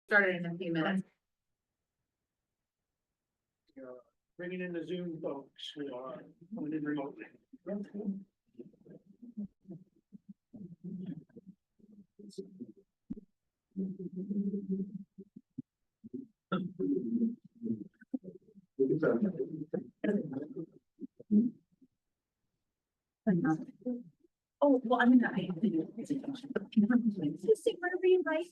Started in a few minutes. Bringing in the Zoom folks who are coming in remotely. Oh, well, I'm not. Just sit wherever you like.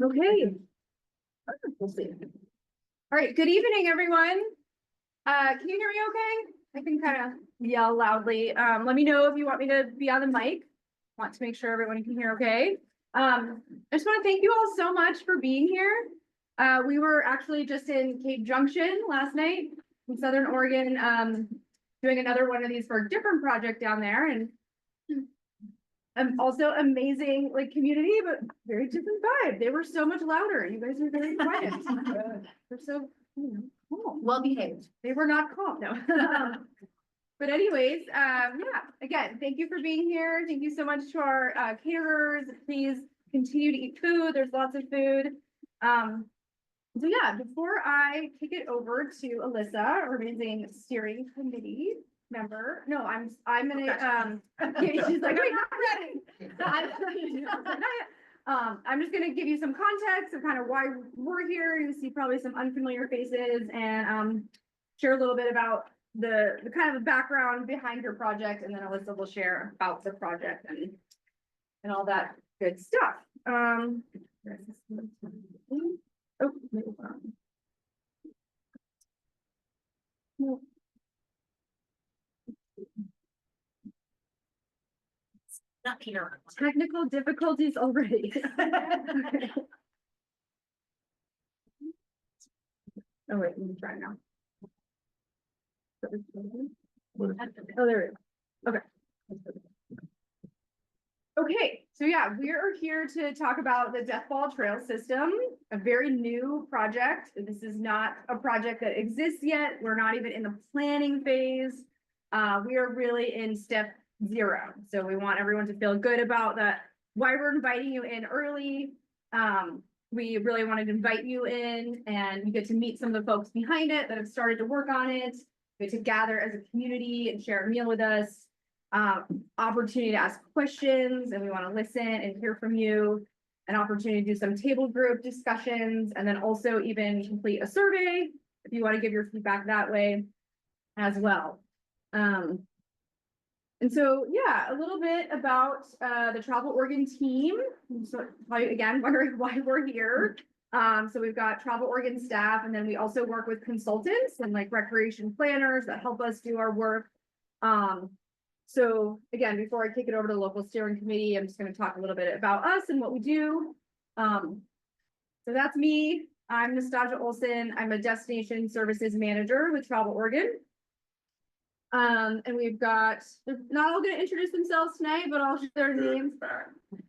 Okay. We'll see. All right, good evening, everyone. Can you hear me okay? I can kind of yell loudly. Let me know if you want me to be on the mic. Want to make sure everyone can hear okay. I just want to thank you all so much for being here. We were actually just in Cape Junction last night in Southern Oregon, doing another one of these for a different project down there, and also amazing like community, but very different vibe. They were so much louder. You guys are very quiet. They're so calm. Well behaved. They were not calm, no. But anyways, yeah, again, thank you for being here. Thank you so much to our caterers. Please continue to eat food. There's lots of food. So yeah, before I kick it over to Alyssa, our amazing steering committee member. No, I'm gonna she's like, I'm not ready. I'm just gonna give you some context of kind of why we're here. You see probably some unfamiliar faces and share a little bit about the kind of background behind your project, and then Alyssa will share about the project and all that good stuff. Oh, no. Not Peter. Technical difficulties already. Okay. Oh wait, let me try now. Oh, there it is. Okay. Okay, so yeah, we are here to talk about the Deathball Trail System, a very new project. This is not a project that exists yet. We're not even in the planning phase. We are really in step 0. So we want everyone to feel good about that, why we're inviting you in early. We really wanted to invite you in, and you get to meet some of the folks behind it that have started to work on it. We get to gather as a community and share a meal with us. Opportunity to ask questions, and we want to listen and hear from you. An opportunity to do some table group discussions, and then also even complete a survey if you want to give your feedback that way as well. And so, yeah, a little bit about the Travel Oregon team. So, again, wondering why we're here. So we've got Travel Oregon staff, and then we also work with consultants and like recreation planners that help us do our work. So again, before I kick it over to the local steering committee, I'm just going to talk a little bit about us and what we do. So that's me. I'm Nastasia Olson. I'm a destination services manager with Travel Oregon. And we've got, they're not all going to introduce themselves tonight, but I'll share their names.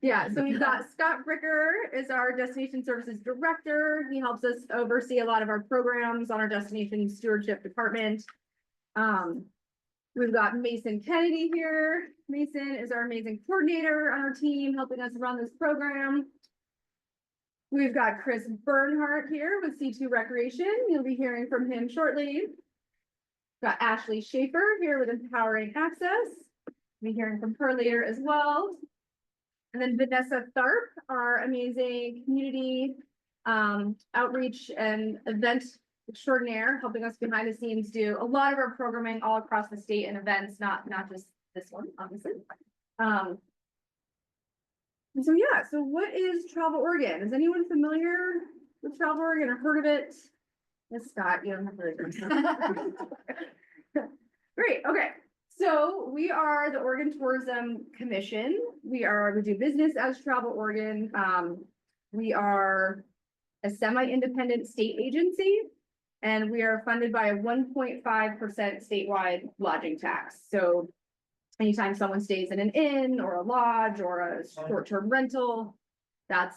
Yeah, so we've got Scott Bricker is our destination services director. He helps us oversee a lot of our programs on our destination stewardship department. We've got Mason Kennedy here. Mason is our amazing coordinator on our team, helping us run this program. We've got Chris Bernhardt here with C2 Recreation. You'll be hearing from him shortly. Got Ashley Schaefer here with Empowering Access. We'll be hearing from her later as well. And then Vanessa Tharp, our amazing community outreach and event extraordinaire, helping us behind the scenes do a lot of our programming all across the state and events, not just this one, obviously. And so yeah, so what is Travel Oregon? Is anyone familiar with Travel Oregon or heard of it? Yes, Scott, you don't have to. Great, okay. So we are the Oregon Tourism Commission. We do business as Travel Oregon. We are a semi-independent state agency, and we are funded by a 1.5% statewide lodging tax. So anytime someone stays in an inn or a lodge or a short-term rental, that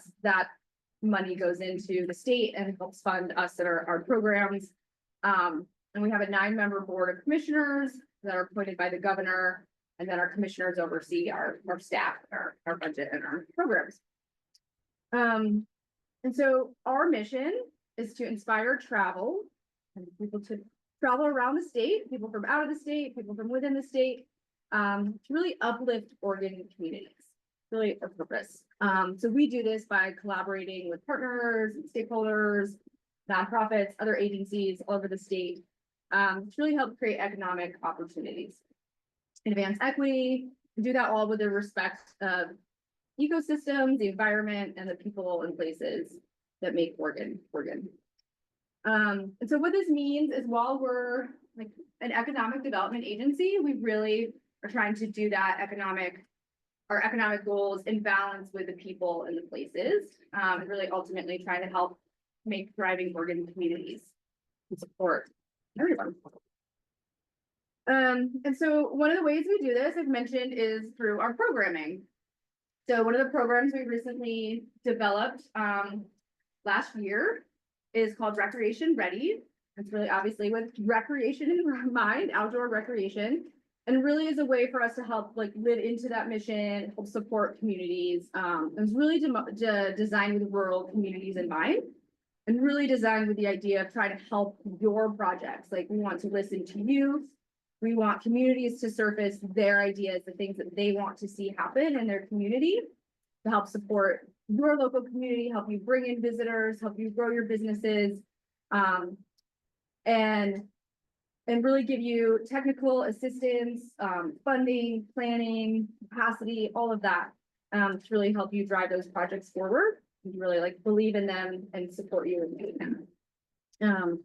money goes into the state and helps fund us and our programs. And we have a 9-member board of commissioners that are appointed by the governor, and then our commissioners oversee our staff, our budget and our programs. And so our mission is to inspire travel and people to travel around the state, people from out of the state, people from within the state, to really uplift Oregon communities, really a purpose. So we do this by collaborating with partners, stakeholders, nonprofits, other agencies all over the state, to really help create economic opportunities, advance equity, and do that all with the respect of ecosystems, the environment, and the people and places that make Oregon. And so what this means is while we're like an economic development agency, we really are trying to do that our economic goals in balance with the people and the places, and really ultimately trying to help make thriving Oregon communities and support everyone. And so one of the ways we do this, I've mentioned, is through our programming. So one of the programs we recently developed last year is called Recreation Ready. It's really obviously with recreation in mind, outdoor recreation, and really is a way for us to help like live into that mission, help support communities. It's really designed with rural communities in mind, and really designed with the idea of trying to help your projects. Like we want to listen to you. We want communities to surface their ideas, the things that they want to see happen in their community to help support your local community, help you bring in visitors, help you grow your businesses, and really give you technical assistance, funding, planning, capacity, all of that, to really help you drive those projects forward and really like believe in them and support you in doing them.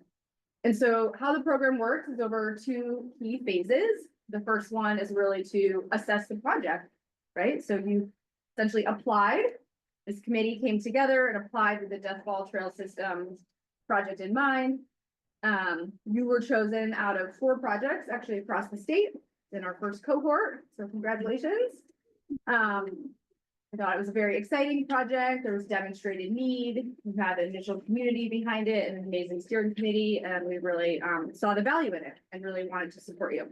And so how the program works is over 2 key phases. The first one is really to assess the project, right? So you essentially applied. This committee came together and applied with the Deathball Trail System project in mind. You were chosen out of 4 projects actually across the state in our first cohort. So congratulations. I thought it was a very exciting project. There was demonstrated need. We had an initial community behind it and an amazing steering committee, and we really saw the value in it and really wanted to support you.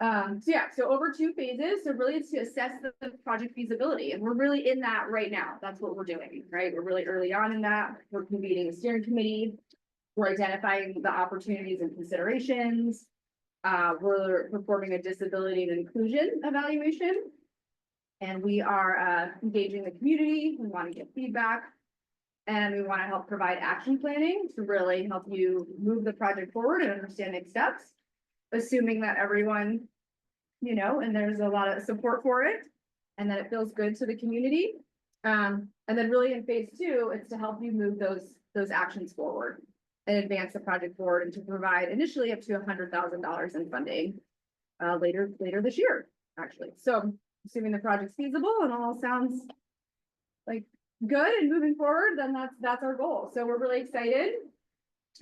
So over 2 phases. So really it's to assess the project feasibility, and we're really in that right now. That's what we're doing, right? We're really early on in that. We're convening a steering committee. We're identifying the opportunities and considerations. We're performing a disability and inclusion evaluation. And we are engaging the community. We want to get feedback, and we want to help provide action planning to really help you move the project forward and understand next steps, assuming that everyone, and there's a lot of support for it, and that it feels good to the community. And then really in phase 2, it's to help you move those actions forward and advance the project forward, and to provide initially up to $100,000 in funding later this year, actually. So assuming the project's feasible and all sounds like good and moving forward, then that's our goal. So we're really excited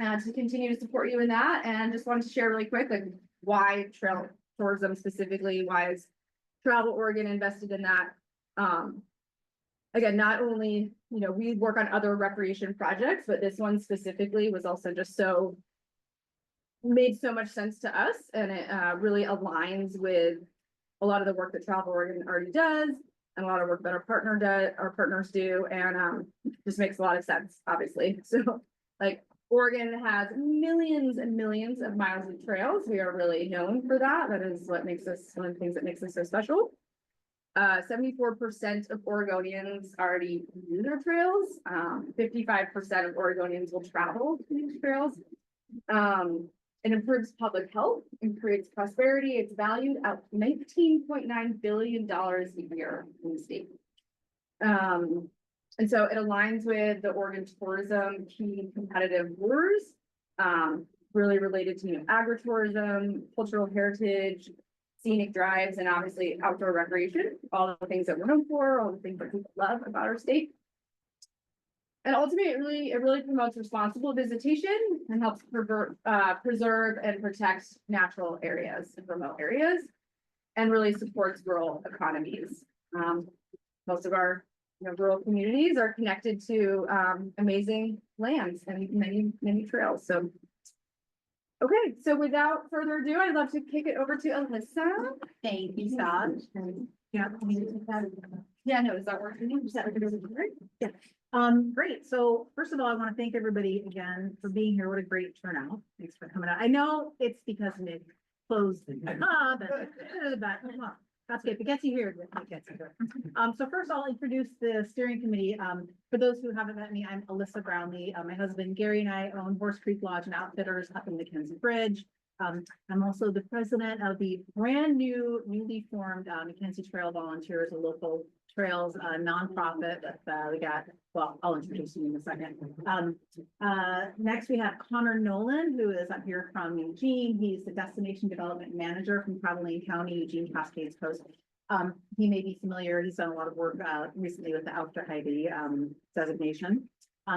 to continue to support you in that. And just wanted to share really quick, like why trail tourism specifically, why is Travel Oregon invested in that? Again, not only, we work on other recreation projects, but this one specifically was also just made so much sense to us, and it really aligns with a lot of the work that Travel Oregon already does, and a lot of work that our partners do, and just makes a lot of sense, obviously. So like Oregon has millions and millions of miles of trails. We are really known for that. That is what makes us one of the things that makes us so special. 74% of Oregonians already use our trails. 55% of Oregonians will travel to these trails. It improves public health and creates prosperity. It's valued at $19.9 billion a year in the state. And so it aligns with the Oregon tourism key competitive lures, really related to agritourism, cultural heritage, scenic drives, and obviously outdoor recreation, all the things that we're known for, all the things that people love about our state. And ultimately, it really promotes responsible visitation and helps preserve and protect natural areas and remote areas, and really supports rural economies. Most of our rural communities are connected to amazing lands and many trails. So, okay, so without further ado, I'd love to kick it over to Alyssa. Thank you, Saj. Yeah, no, does that work for you? Yeah. Great. So first of all, I want to thank everybody again for being here. What a great turnout. Thanks for coming out. I know it's because Nick closed the hub, but well, that's good. If it gets you here, it gets you here. So first I'll introduce the steering committee. For those who haven't met me, I'm Alyssa Brownlee. My husband Gary and I own Horse Creek Lodge and Outfitters up in McKenzie Bridge. I'm also the president of the newly formed McKenzie Trail Volunteers, a local trails nonprofit that we got. Well, I'll introduce you in a second. Next we have Connor Nolan, who is up here from Eugene. He's the destination development manager from Traveling County, Eugene Cascades Coast. He may be familiar. He's done a lot of work recently with the Outdoor Heidi designation.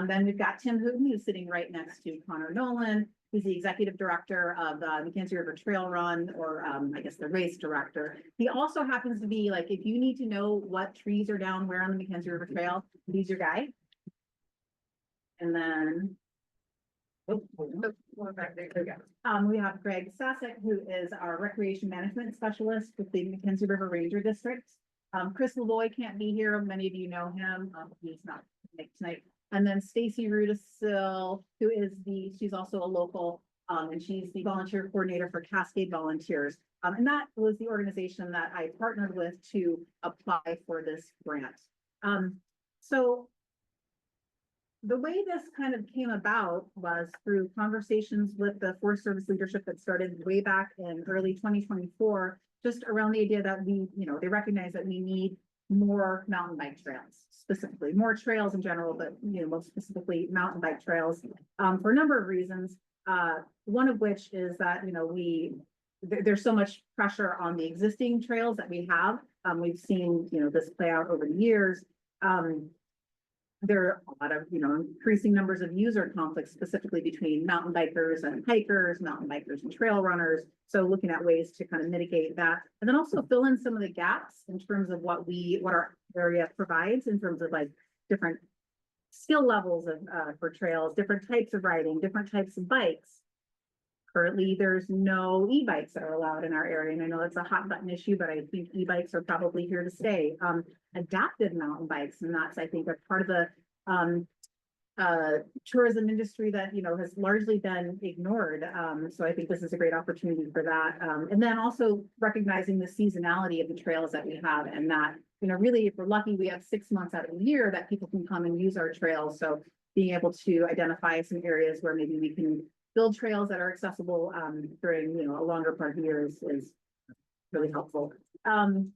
Then we've got Tim Hooten, who's sitting right next to Connor Nolan. He's the executive director of the McKenzie River Trail Run, or I guess the race director. He also happens to be like, if you need to know what trees are down where on the McKenzie River Trail, he's your guy. And then we have Greg Sasek, who is our recreation management specialist with the McKenzie River Ranger District. Chris Lavoy can't be here. Many of you know him. He's not tonight. And then Stacy Rudisil, who is she's also a local, and she's the volunteer coordinator for Cascade Volunteers. And that was the organization that I partnered with to apply for this grant. So the way this kind of came about was through conversations with the Forest Service leadership that started way back in early 2024, just around the idea that they recognize that we need more mountain bike trails, specifically more trails in general, but most specifically mountain bike trails for a number of reasons. One of which is that there's so much pressure on the existing trails that we have. We've seen this play out over the years. There are a lot of increasing numbers of user conflicts, specifically between mountain bikers and hikers, mountain bikers and trail runners. So looking at ways to kind of mitigate that, and then also fill in some of the gaps in terms of what our area provides in terms of like different skill levels of for trails, different types of riding, different types of bikes. Currently, there's no e-bikes that are allowed in our area, and I know that's a hot button issue, but I think e-bikes are probably here to stay. Adapted mountain bikes, and that's, I think, a part of the tourism industry that has largely been ignored. So I think this is a great opportunity for that. And then also recognizing the seasonality of the trails that we have, and that really, if we're lucky, we have 6 months out of the year that people can come and use our trails. So being able to identify some areas where maybe we can build trails that are accessible during a longer part of the year is really helpful. And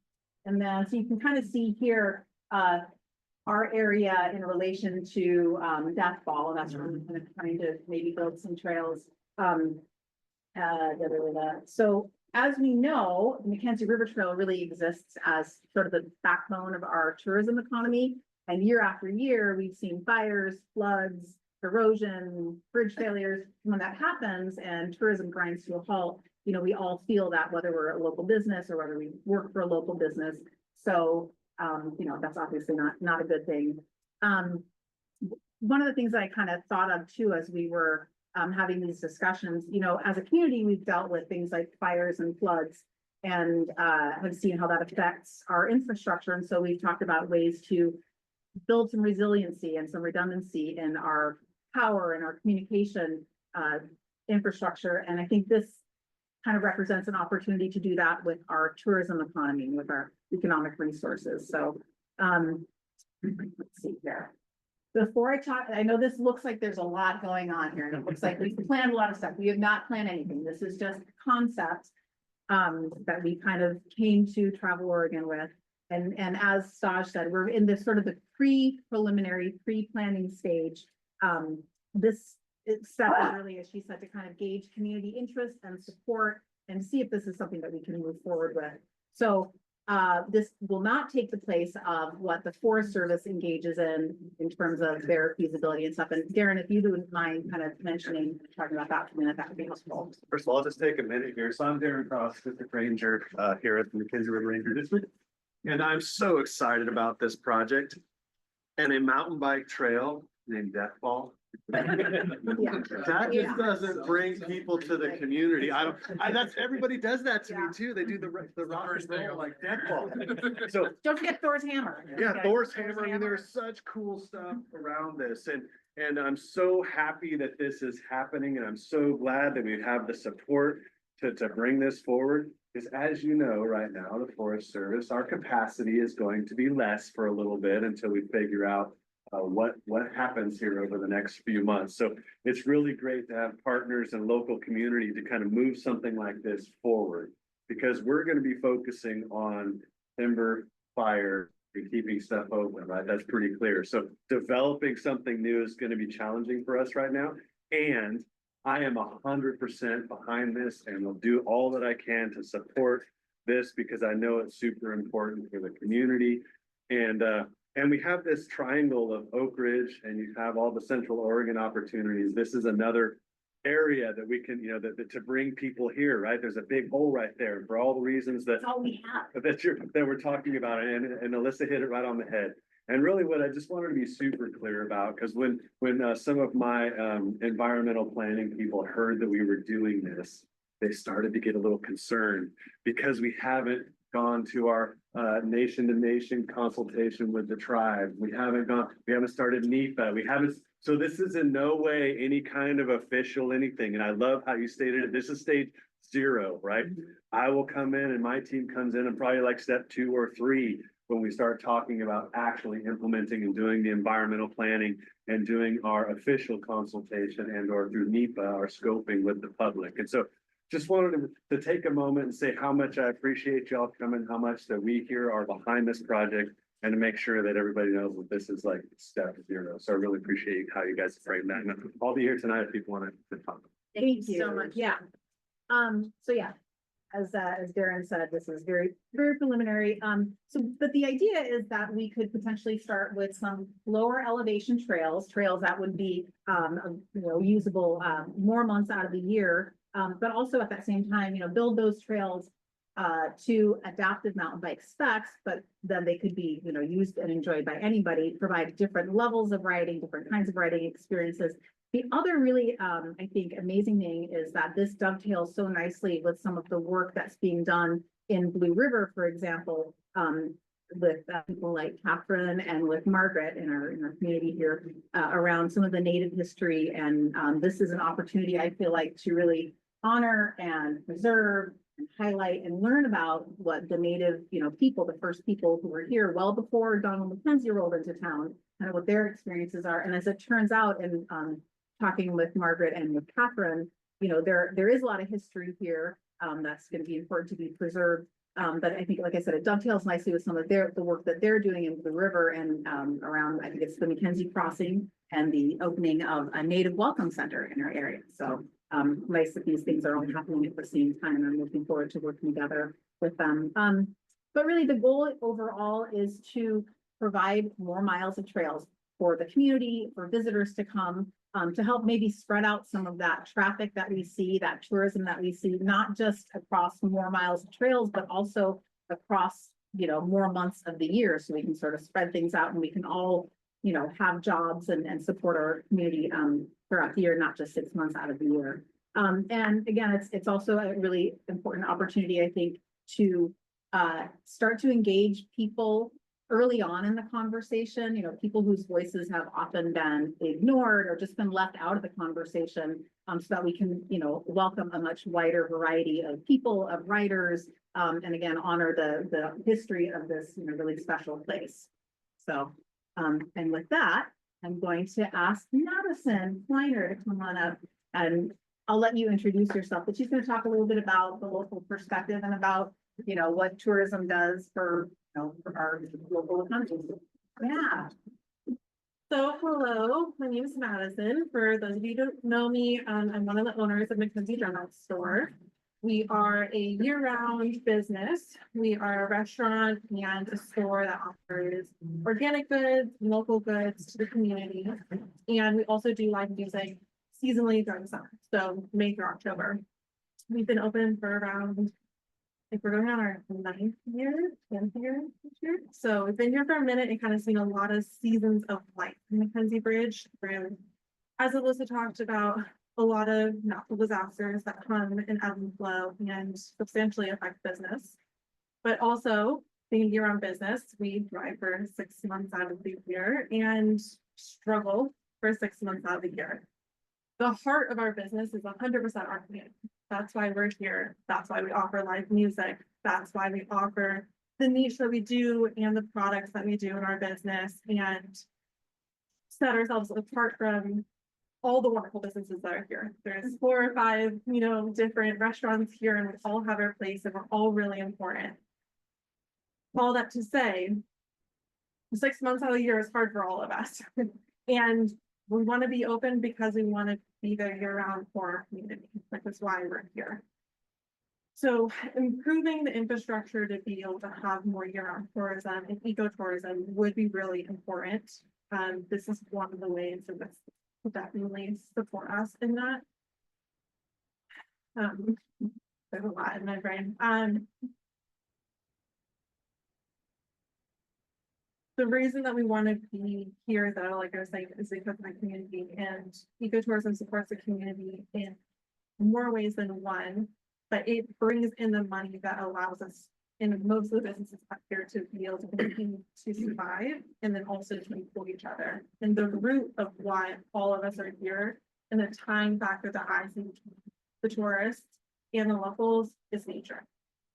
then so you can kind of see here our area in relation to Deathball, and that's really kind of trying to maybe build some trails. So as we know, the McKenzie River Trail really exists as sort of the backbone of our tourism economy. And year after year, we've seen fires, floods, erosion, bridge failures. When that happens and tourism grinds to a halt, we all feel that, whether we're a local business or whether we work for a local business. So, that's obviously not a good thing. One of the things that I kind of thought of too, as we were having these discussions, as a community, we've dealt with things like fires and floods and have seen how that affects our infrastructure. And so we've talked about ways to build some resiliency and some redundancy in our power and our communication infrastructure. And I think this kind of represents an opportunity to do that with our tourism economy, with our economic resources. So let's see here. Before I talk, I know this looks like there's a lot going on here, and it looks like we've planned a lot of stuff. We have not planned anything. This is just concept that we kind of came to Travel Oregon with. And as Saj said, we're in this sort of the pre-preliminary, pre-planning stage. This step is really, as she said, to kind of gauge community interest and support and see if this is something that we can move forward with. So this will not take the place of what the Forest Service engages in terms of their feasibility and stuff. And Darren, if you wouldn't mind kind of mentioning, talking about that for a minute, that would be helpful. First of all, I'll just take a minute here. So I'm Darren Cross, District Ranger here at the McKenzie River Ranger District. And I'm so excited about this project and a mountain bike trail named Deathball. That just doesn't bring people to the community. That's everybody does that to me too. They do the rock and roll like Deathball. So Don't forget Thor's hammer. yeah, Thor's hammer. I mean, there's such cool stuff around this, and I'm so happy that this is happening, and I'm so glad that we have the support to bring this forward. Because as you know, right now, the Forest Service, our capacity is going to be less for a little bit until we figure out what happens here over the next few months. So it's really great to have partners and local community to kind of move something like this forward, because we're going to be focusing on timber, fire, and keeping stuff open, right? That's pretty clear. So developing something new is going to be challenging for us right now. And I am 100% behind this, and will do all that I can to support this, because I know it's super important for the community. And we have this triangle of Oak Ridge, and you have all the Central Oregon opportunities. This is another area that we can, that to bring people here, right? There's a big hole right there for all the reasons that That's all we have. that we're talking about, and Alyssa hit it right on the head. And really, what I just wanted to be super clear about, because when some of my environmental planning people heard that we were doing this, they started to get a little concerned, because we haven't gone to our nation-to-nation consultation with the tribe. We haven't started NEPA. So this is in no way any kind of official anything. And I love how you stated it. This is stage 0, right? I will come in, and my team comes in and probably like step 2 or 3 when we start talking about actually implementing and doing the environmental planning and doing our official consultation and or through NEPA, our scoping with the public. And so just wanted to take a moment and say how much I appreciate y'all coming, how much that we here are behind this project, and to make sure that everybody knows that this is like step 0. So I really appreciate how you guys frame that. And I'll be here tonight if people want to talk. Thank you so much. Yeah. So yeah, as Darren said, this is very, very preliminary. But the idea is that we could potentially start with some lower elevation trails that would be, usable, more months out of the year. But also at that same time, build those trails to adaptive mountain bike specs, but then they could be, used and enjoyed by anybody, provide different levels of riding, different kinds of riding experiences. The other really, I think, amazing thing is that this dovetails so nicely with some of the work that's being done in Blue River, for example, with people like Catherine and with Margaret in our community here around some of the Native history. And this is an opportunity, I feel like, to really honor and preserve and highlight and learn about what the Native, people, the first people who were here well before Donald McKenzie rolled into town, kind of what their experiences are. And as it turns out, in talking with Margaret and with Catherine, there is a lot of history here that's going to be important to be preserved. But I think, like I said, it dovetails nicely with some of the work that they're doing in the river and around, I think it's the McKenzie Crossing and the opening of a Native Welcome Center in our area. So nice that these things are all happening at the same time. I'm looking forward to working together with them. But really the goal overall is to provide more miles of trails for the community, for visitors to come, to help maybe spread out some of that traffic that we see, that tourism that we see, not just across more miles of trails, but also across, more months of the year. So we can sort of spread things out and we can all, have jobs and support our community throughout the year, not just 6 months out of the year. And again, it's also a really important opportunity, I think, to start to engage people early on in the conversation, people whose voices have often been ignored or just been left out of the conversation, so that we can, welcome a much wider variety of people, of writers, and again, honor the history of this, really special place. So, and with that, I'm going to ask Madison Kleiner to come on up, and I'll let you introduce yourself, but she's going to talk a little bit about the local perspective and about, what tourism does for our local economy. Yeah. So, hello, my name is Madison. For those of you who don't know me, I'm one of the owners of McKenzie General Store. We are a year-round business. We are a restaurant and a store that offers organic goods, local goods to the community. And we also do live music seasonally during the summer, so May through October. We've been open for around, I think we're going on our 9th year, 10th year this year. So we've been here for a minute and kind of seen a lot of seasons of life in McKenzie Bridge through, as Alyssa talked about, a lot of natural disasters that come and ebb and flow and substantially affect business. But also, being a year-round business, we thrive for 6 months out of the year and struggle for 6 months out of the year. The heart of our business is 100% our community. That's why we're here. That's why we offer live music. That's why we offer the niche that we do and the products that we do in our business and set ourselves apart from all the wonderful businesses that are here. There's 4 or 5, different restaurants here and we all have our place and we're all really important. All that to say, 6 months out of the year is hard for all of us. And we want to be open because we want to be there year round for our community. Like that's why we're here. So improving the infrastructure to be able to have more year-round tourism and ecotourism would be really important. This is one of the ways that this will definitely support us in that. There's a lot in my brain. The reason that we want to be here, though, like I was saying, is because of my community, and ecotourism supports the community in more ways than one, but it brings in the money that allows us in most of the businesses up here to be able to continue to survive and then also to equal each other. And the root of why all of us are here and the time factor that I see the tourists and the locals is nature.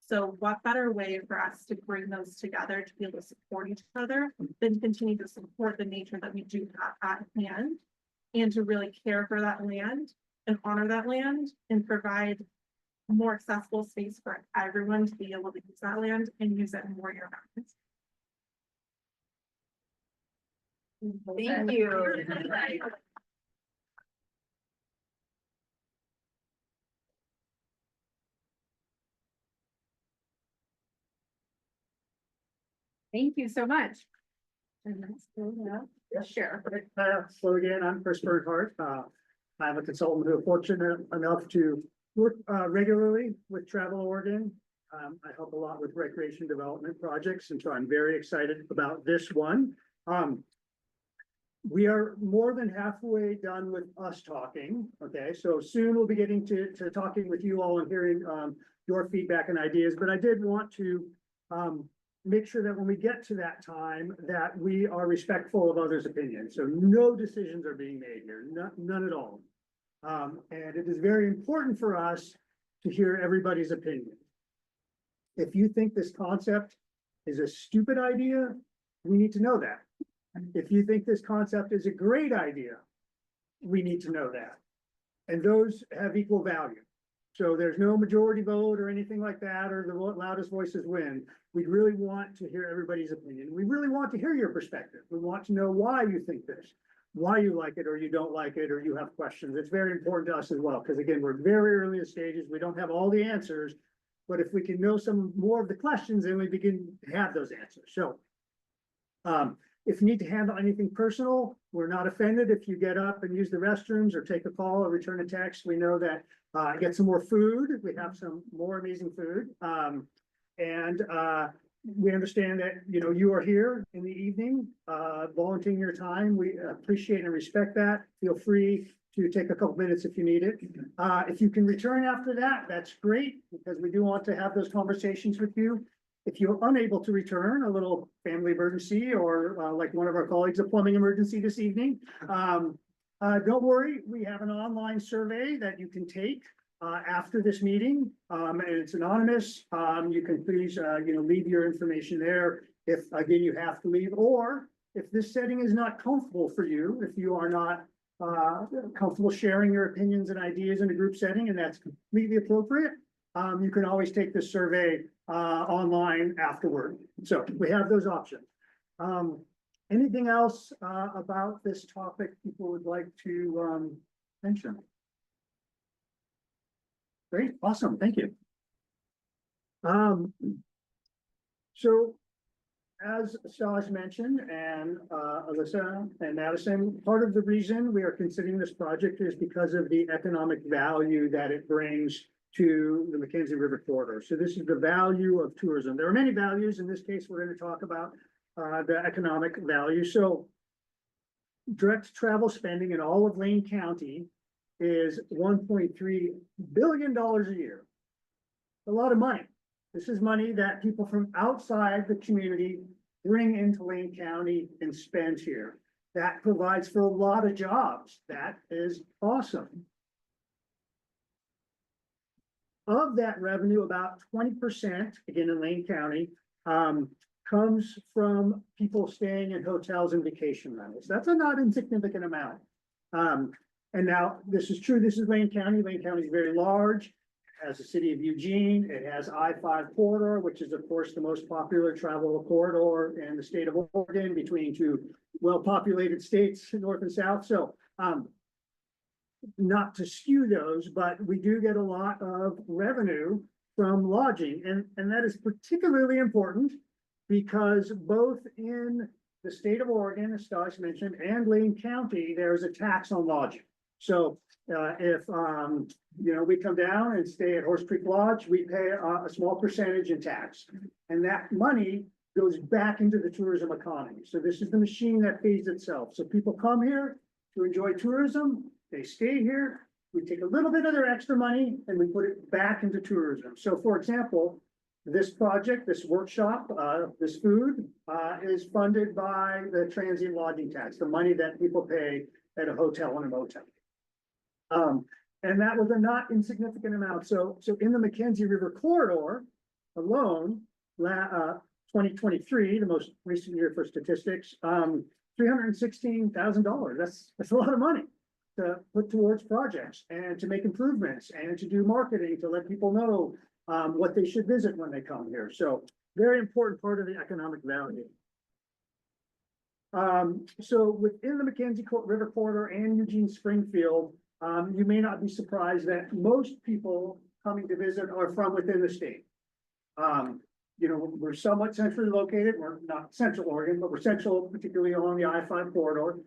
So what better way for us to bring those together to be able to support each other than to continue to support the nature that we do have at hand and to really care for that land and honor that land and provide more accessible space for everyone to be able to use that land and use it more year round. Thank you. Thank you so much. Sure. So again, I'm Chris Bernhardt. I'm a consultant who is fortunate enough to work regularly with Travel Oregon. I help a lot with recreation development projects, and so I'm very excited about this one. We are more than halfway done with us talking. Okay, so soon we'll be getting to talking with you all and hearing your feedback and ideas. But I did want to make sure that when we get to that time that we are respectful of others' opinions. So no decisions are being made here, none at all. And it is very important for us to hear everybody's opinion. If you think this concept is a stupid idea, we need to know that. If you think this concept is a great idea, we need to know that. And those have equal value. So there's no majority vote or anything like that, or the loudest voices win. We really want to hear everybody's opinion. We really want to hear your perspective. We want to know why you think this, why you like it or you don't like it, or you have questions. It's very important to us as well, because again, we're very early in the stages. We don't have all the answers, but if we can know some more of the questions, then we begin to have those answers. So if you need to handle anything personal, we're not offended if you get up and use the restrooms or take a call or return a text. We know that get some more food. We have some more amazing food. And we understand that, you are here in the evening, volunteering your time. We appreciate and respect that. Feel free to take a couple minutes if you need it. If you can return after that, that's great, because we do want to have those conversations with you. If you're unable to return, a little family emergency or like one of our colleagues, a plumbing emergency this evening, don't worry, we have an online survey that you can take after this meeting, and it's anonymous. You can please, leave your information there if, again, you have to leave, or if this setting is not comfortable for you, if you are not comfortable sharing your opinions and ideas in a group setting, and that's completely appropriate, you can always take this survey online afterward. So we have those options. Anything else, about this topic people would like to, mention? Great, awesome, thank you. So as Saj mentioned, and Alyssa and Madison, part of the reason we are considering this project is because of the economic value that it brings to the McKenzie River corridor. So this is the value of tourism. There are many values. In this case, we're going to talk about the economic value. So direct travel spending in all of Lane County is $1.3 billion a year. A lot of money. This is money that people from outside the community bring into Lane County and spend here. That provides for a lot of jobs. That is awesome. Of that revenue, about 20%, again in Lane County, comes from people staying in hotels and vacation rentals. That's a not insignificant amount. And now this is true. This is Lane County. Lane County is very large. Has the city of Eugene, it has I-5 corridor, which is of course the most popular travel corridor in the state of Oregon between two well-populated states, north and south. So, not to skew those, but we do get a lot of revenue from lodging. And that is particularly important because both in the state of Oregon, as Stas mentioned, and Lane County, there's a tax on lodging. So if we come down and stay at Horse Creek Lodge, we pay a small percentage in tax. And that money goes back into the tourism economy. So this is the machine that feeds itself. So people come here to enjoy tourism, they stay here, we take a little bit of their extra money and we put it back into tourism. So for example, this project, this workshop, this food is funded by the transient lodging tax, the money that people pay at a hotel and a motel. And that was a not insignificant amount. So in the McKenzie River corridor alone, 2023, the most recent year for statistics, $316,000. That's a lot of money to put towards projects and to make improvements and to do marketing to let people know what they should visit when they come here. So very important part of the economic value. So within the McKenzie River corridor and Eugene Springfield, you may not be surprised that most people coming to visit are from within the state. We're somewhat centrally located. We're not central Oregon, but we're central, particularly along the I-5 corridor.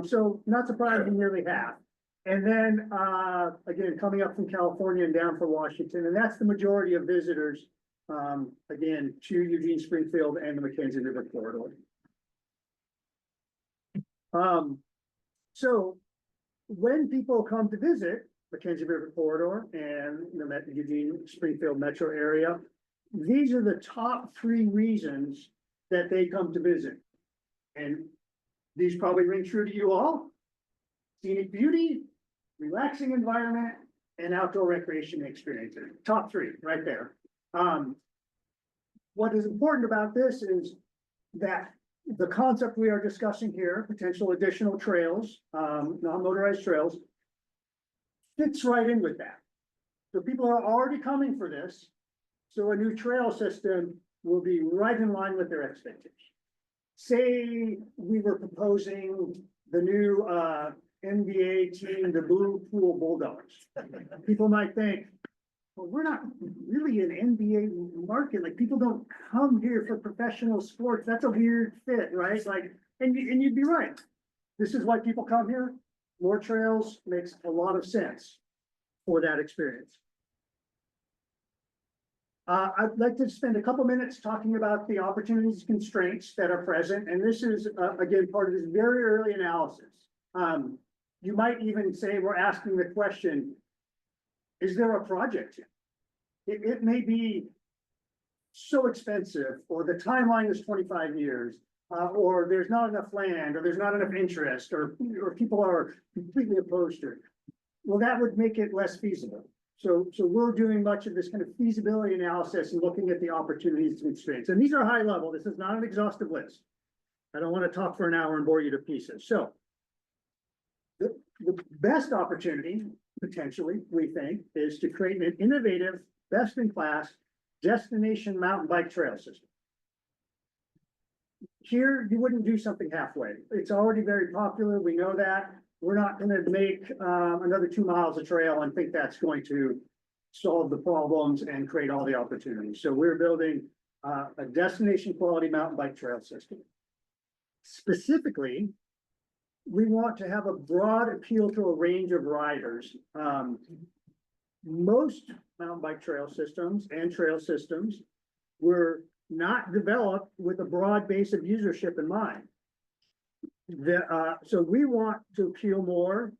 So not surprising, nearly half. And then, again, coming up from California and down from Washington, and that's the majority of visitors, again, to Eugene Springfield and the McKenzie River corridor. So when people come to visit McKenzie River corridor and the Eugene Springfield metro area, these are the top 3 reasons that they come to visit. And these probably ring true to you all. Scenic beauty, relaxing environment, and outdoor recreation experiences. Top 3 right there. What is important about this is that the concept we are discussing here, potential additional trails, non-motorized trails, fits right in with that. So people are already coming for this. So a new trail system will be right in line with their expectations. Say we were proposing the new NBA team, the Blue Pool Bulldogs. People might think, well, we're not really an NBA market. Like, people don't come here for professional sports. That's a weird fit, right? Like, and you'd be right. This is why people come here. More trails makes a lot of sense for that experience. I'd like to spend a couple minutes talking about the opportunities and constraints that are present. And this is, again, part of this very early analysis. You might even say we're asking the question, is there a project here? It may be so expensive, or the timeline is 25 years, or there's not enough land, or there's not enough interest, or people are completely opposed to it. Well, that would make it less feasible. So we're doing much of this kind of feasibility analysis and looking at the opportunities and constraints. And these are high level. This is not an exhaustive list. I don't want to talk for an hour and bore you to pieces. So the best opportunity, potentially, we think, is to create an innovative, best-in-class destination mountain bike trail system. here, you wouldn't do something halfway. It's already very popular. We know that. We're not gonna make, another 2 miles of trail and think that's going to solve the problems and create all the opportunities. So we're building, a destination quality mountain bike trail system. Specifically, we want to have a broad appeal to a range of riders. Most mountain bike trail systems and trail systems were not developed with a broad base of usership in mind. So we want to appeal more.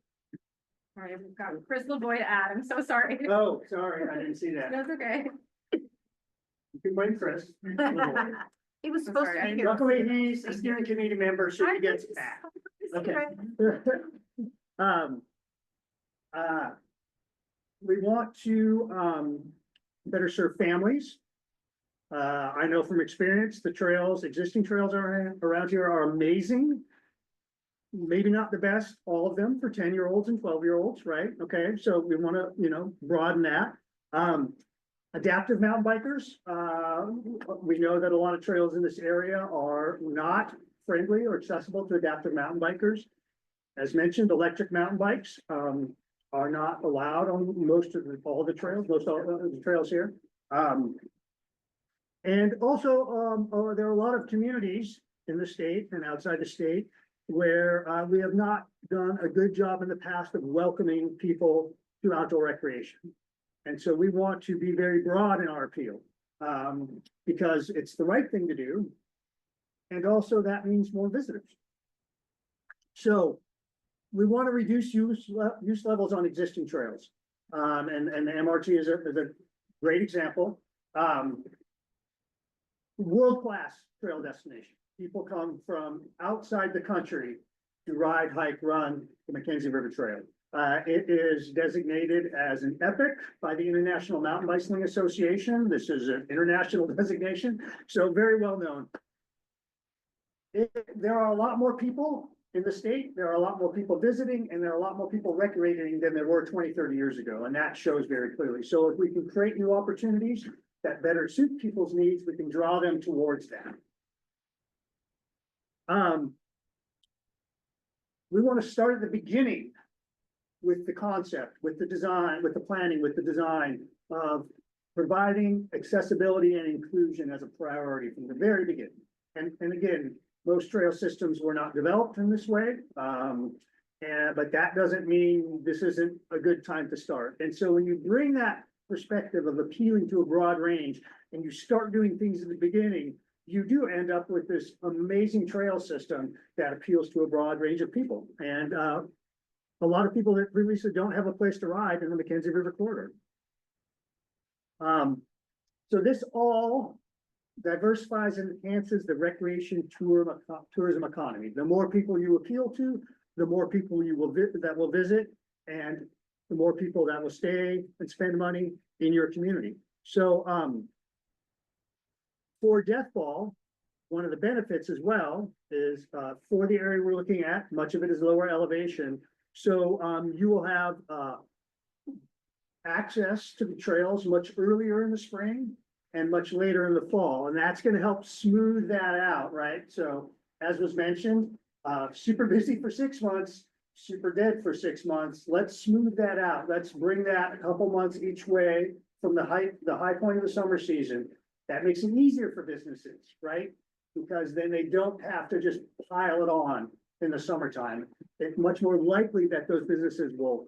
Sorry, we've got Chris Lavoy to add. I'm so sorry. Oh, sorry, I didn't see that. That's okay. You can blame Chris. He was I'm supposed sorry, to I be didn't- here. Luckily, he's a steering committee member, so he gets back. Okay. Um, we want to, better serve families. I know from experience, the trails, existing trails around here are amazing. Maybe not the best, all of them for 10-year-olds and 12-year-olds, right? Okay, so we want to, broaden that. Adaptive mountain bikers, we know that a lot of trails in this area are not friendly or accessible to adaptive mountain bikers. As mentioned, electric mountain bikes, are not allowed on all the trails, most all the trails here. And also, there are a lot of communities in the state and outside the state where we have not done a good job in the past of welcoming people to outdoor recreation. And so we want to be very broad in our appeal, because it's the right thing to do. And also that means more visitors. So we want to reduce use levels on existing trails. And the MRT is a great example. World-class trail destination. People come from outside the country to ride, hike, run the McKenzie River Trail. It is designated as an epic by the International Mountain Bicycling Association. This is an international designation, so very well known. There are a lot more people in the state, there are a lot more people visiting, and there are a lot more people recreating than there were 20, 30 years ago, and that shows very clearly. So if we can create new opportunities that better suit people's needs, we can draw them towards that. We want to start at the beginning with the concept, with the design, with the planning, with the design of providing accessibility and inclusion as a priority from the very beginning. And again, most trail systems were not developed in this way. But that doesn't mean this isn't a good time to start. And so when you bring that perspective of appealing to a broad range and you start doing things at the beginning, you do end up with this amazing trail system that appeals to a broad range of people. And a lot of people that really don't have a place to ride in the McKenzie River corridor. So this all diversifies and enhances the recreation tourism economy. The more people you appeal to, the more people you will that will visit, and the more people that will stay and spend money in your community. So for Deathball, one of the benefits as well is for the area we're looking at, much of it is lower elevation. So you will have access to the trails much earlier in the spring and much later in the fall, and that's going to help smooth that out, right? So as was mentioned, super busy for 6 months, super dead for 6 months. Let's smooth that out. Let's bring that a couple months each way from the high point of the summer season. That makes it easier for businesses, right? Because then they don't have to just pile it on in the summertime. It's much more likely that those businesses will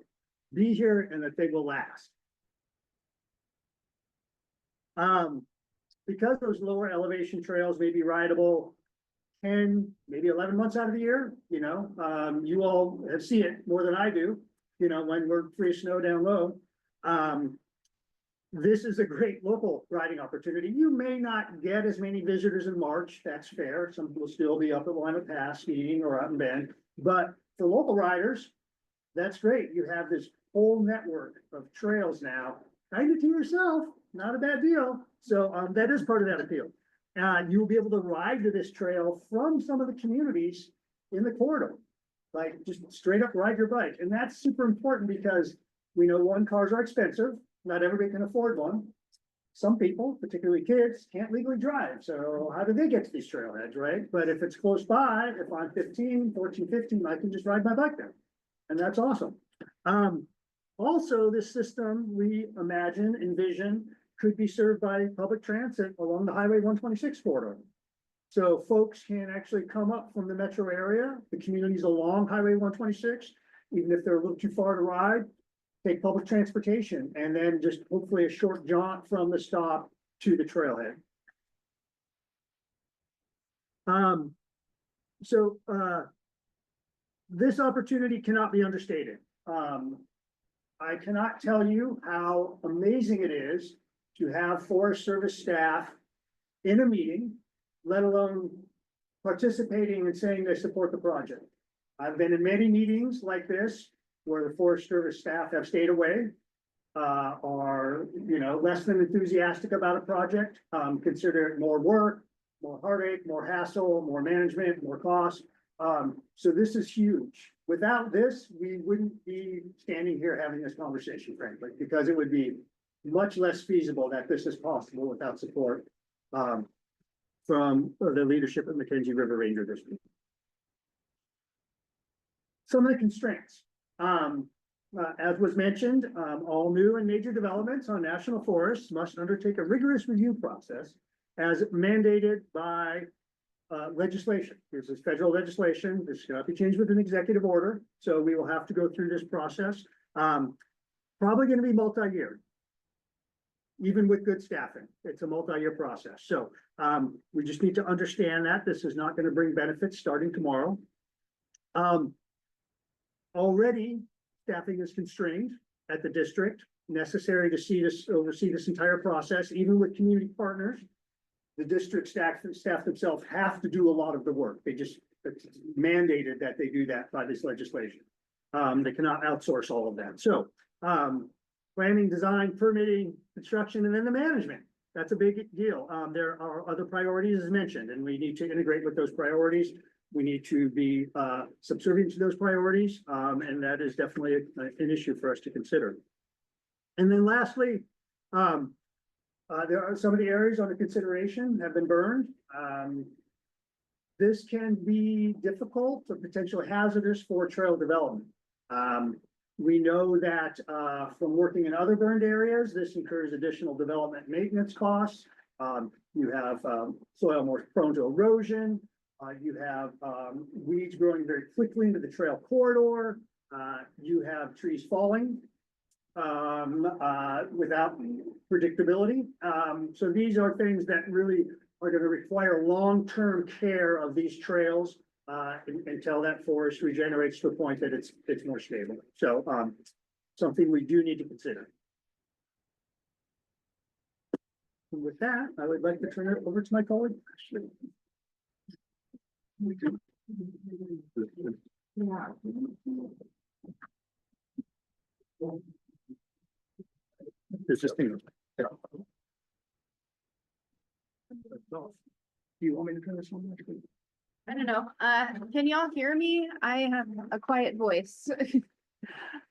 be here and that they will last. Because those lower elevation trails may be rideable 10, maybe 11 months out of the year, you all see it more than I do, when we're free of snow down low. This is a great local riding opportunity. You may not get as many visitors in March, that's fair. Some will still be up at Willamette Pass skiing or out in Bend, but for local riders, that's great. You have this whole network of trails now, kind of to yourself, not a bad deal. So that is part of that appeal. You'll be able to ride to this trail from some of the communities in the corridor, like just straight up ride your bike. And that's super important because we know cars are expensive. Not everybody can afford one. some people, particularly kids, can't legally drive, so how do they get to these trailheads, right? But if it's close by, if I'm 14, 15, I can just ride my bike there. And that's awesome. Also, this system, we envision, could be served by public transit along the Highway 126 corridor. So folks can actually come up from the metro area, the communities along Highway 126, even if they're a little too far to ride, take public transportation, and then just hopefully a short jaunt from the stop to the trailhead. This opportunity cannot be understated. I cannot tell you how amazing it is to have Forest Service staff in a meeting, let alone participating and saying they support the project. I've been in many meetings like this where the Forest Service staff have stayed away, are, less than enthusiastic about a project, consider it more work, more heartache, more hassle, more management, more cost. So this is huge. Without this, we wouldn't be standing here having this conversation, frankly, because it would be much less feasible that this is possible without support from the leadership of McKenzie River Ranger District. Some of the constraints. As was mentioned, all new and major developments on national forests must undertake a rigorous review process as mandated by legislation. This is federal legislation. This cannot be changed with an executive order. So we will have to go through this process. Probably going to be multi-year. Even with good staffing, it's a multi-year process. So we just need to understand that this is not going to bring benefits starting tomorrow. Already, staffing is constrained at the district, necessary to oversee this entire process, even with community partners. The district staff themselves have to do a lot of the work. It's mandated that they do that by this legislation. They cannot outsource all of that. So planning, design, permitting, construction, and then the management. That's a big deal. There are other priorities as mentioned, and we need to integrate with those priorities. We need to be subservient to those priorities, and that is definitely an issue for us to consider. And then lastly, there are some of the areas under consideration have been burned. This can be difficult or potentially hazardous for trail development. We know that from working in other burned areas, this incurs additional development maintenance costs. You have soil more prone to erosion. You have weeds growing very quickly into the trail corridor. You have trees falling without predictability. So these are things that really are going to require long-term care of these trails until that forest regenerates to a point that it's more stable. So something we do need to consider. And with that, I would like to turn it over to my colleague. There's this thing. Yeah. Do you want me to turn this on? I don't know. Can y'all hear me? I have a quiet voice.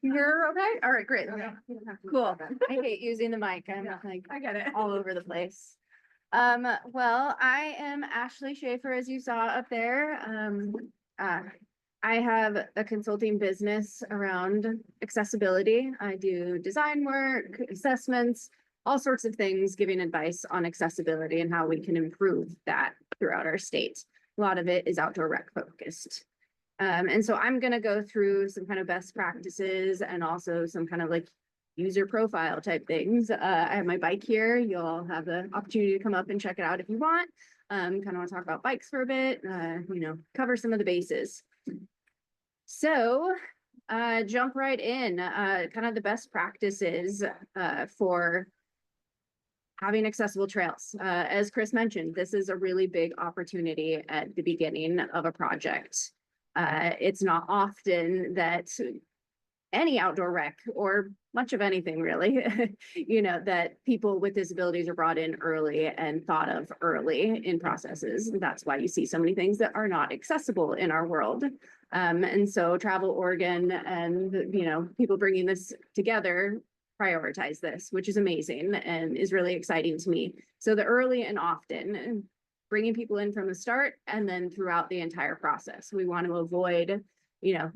You're okay? All right, great. Okay. Cool. I hate using the mic. I'm like I get it. all over the place. Well, I am Ashley Schaefer, as you saw up there. I have a consulting business around accessibility. I do design work, assessments, all sorts of things, giving advice on accessibility and how we can improve that throughout our state. A lot of it is outdoor rec focused. And so I'm going to go through some kind of best practices and also some kind of like user profile type things. I have my bike here. You'll have the opportunity to come up and check it out if you want. Kind of want to talk about bikes for a bit, cover some of the bases. So jump right in, kind of the best practices for having accessible trails. As Chris mentioned, this is a really big opportunity at the beginning of a project. It's not often that any outdoor rec or much of anything really, that people with disabilities are brought in early and thought of early in processes. That's why you see so many things that are not accessible in our world. And so Travel Oregon and, people bringing this together prioritize this, which is amazing and is really exciting to me. So the early and often, bringing people in from the start and then throughout the entire process. We want to avoid,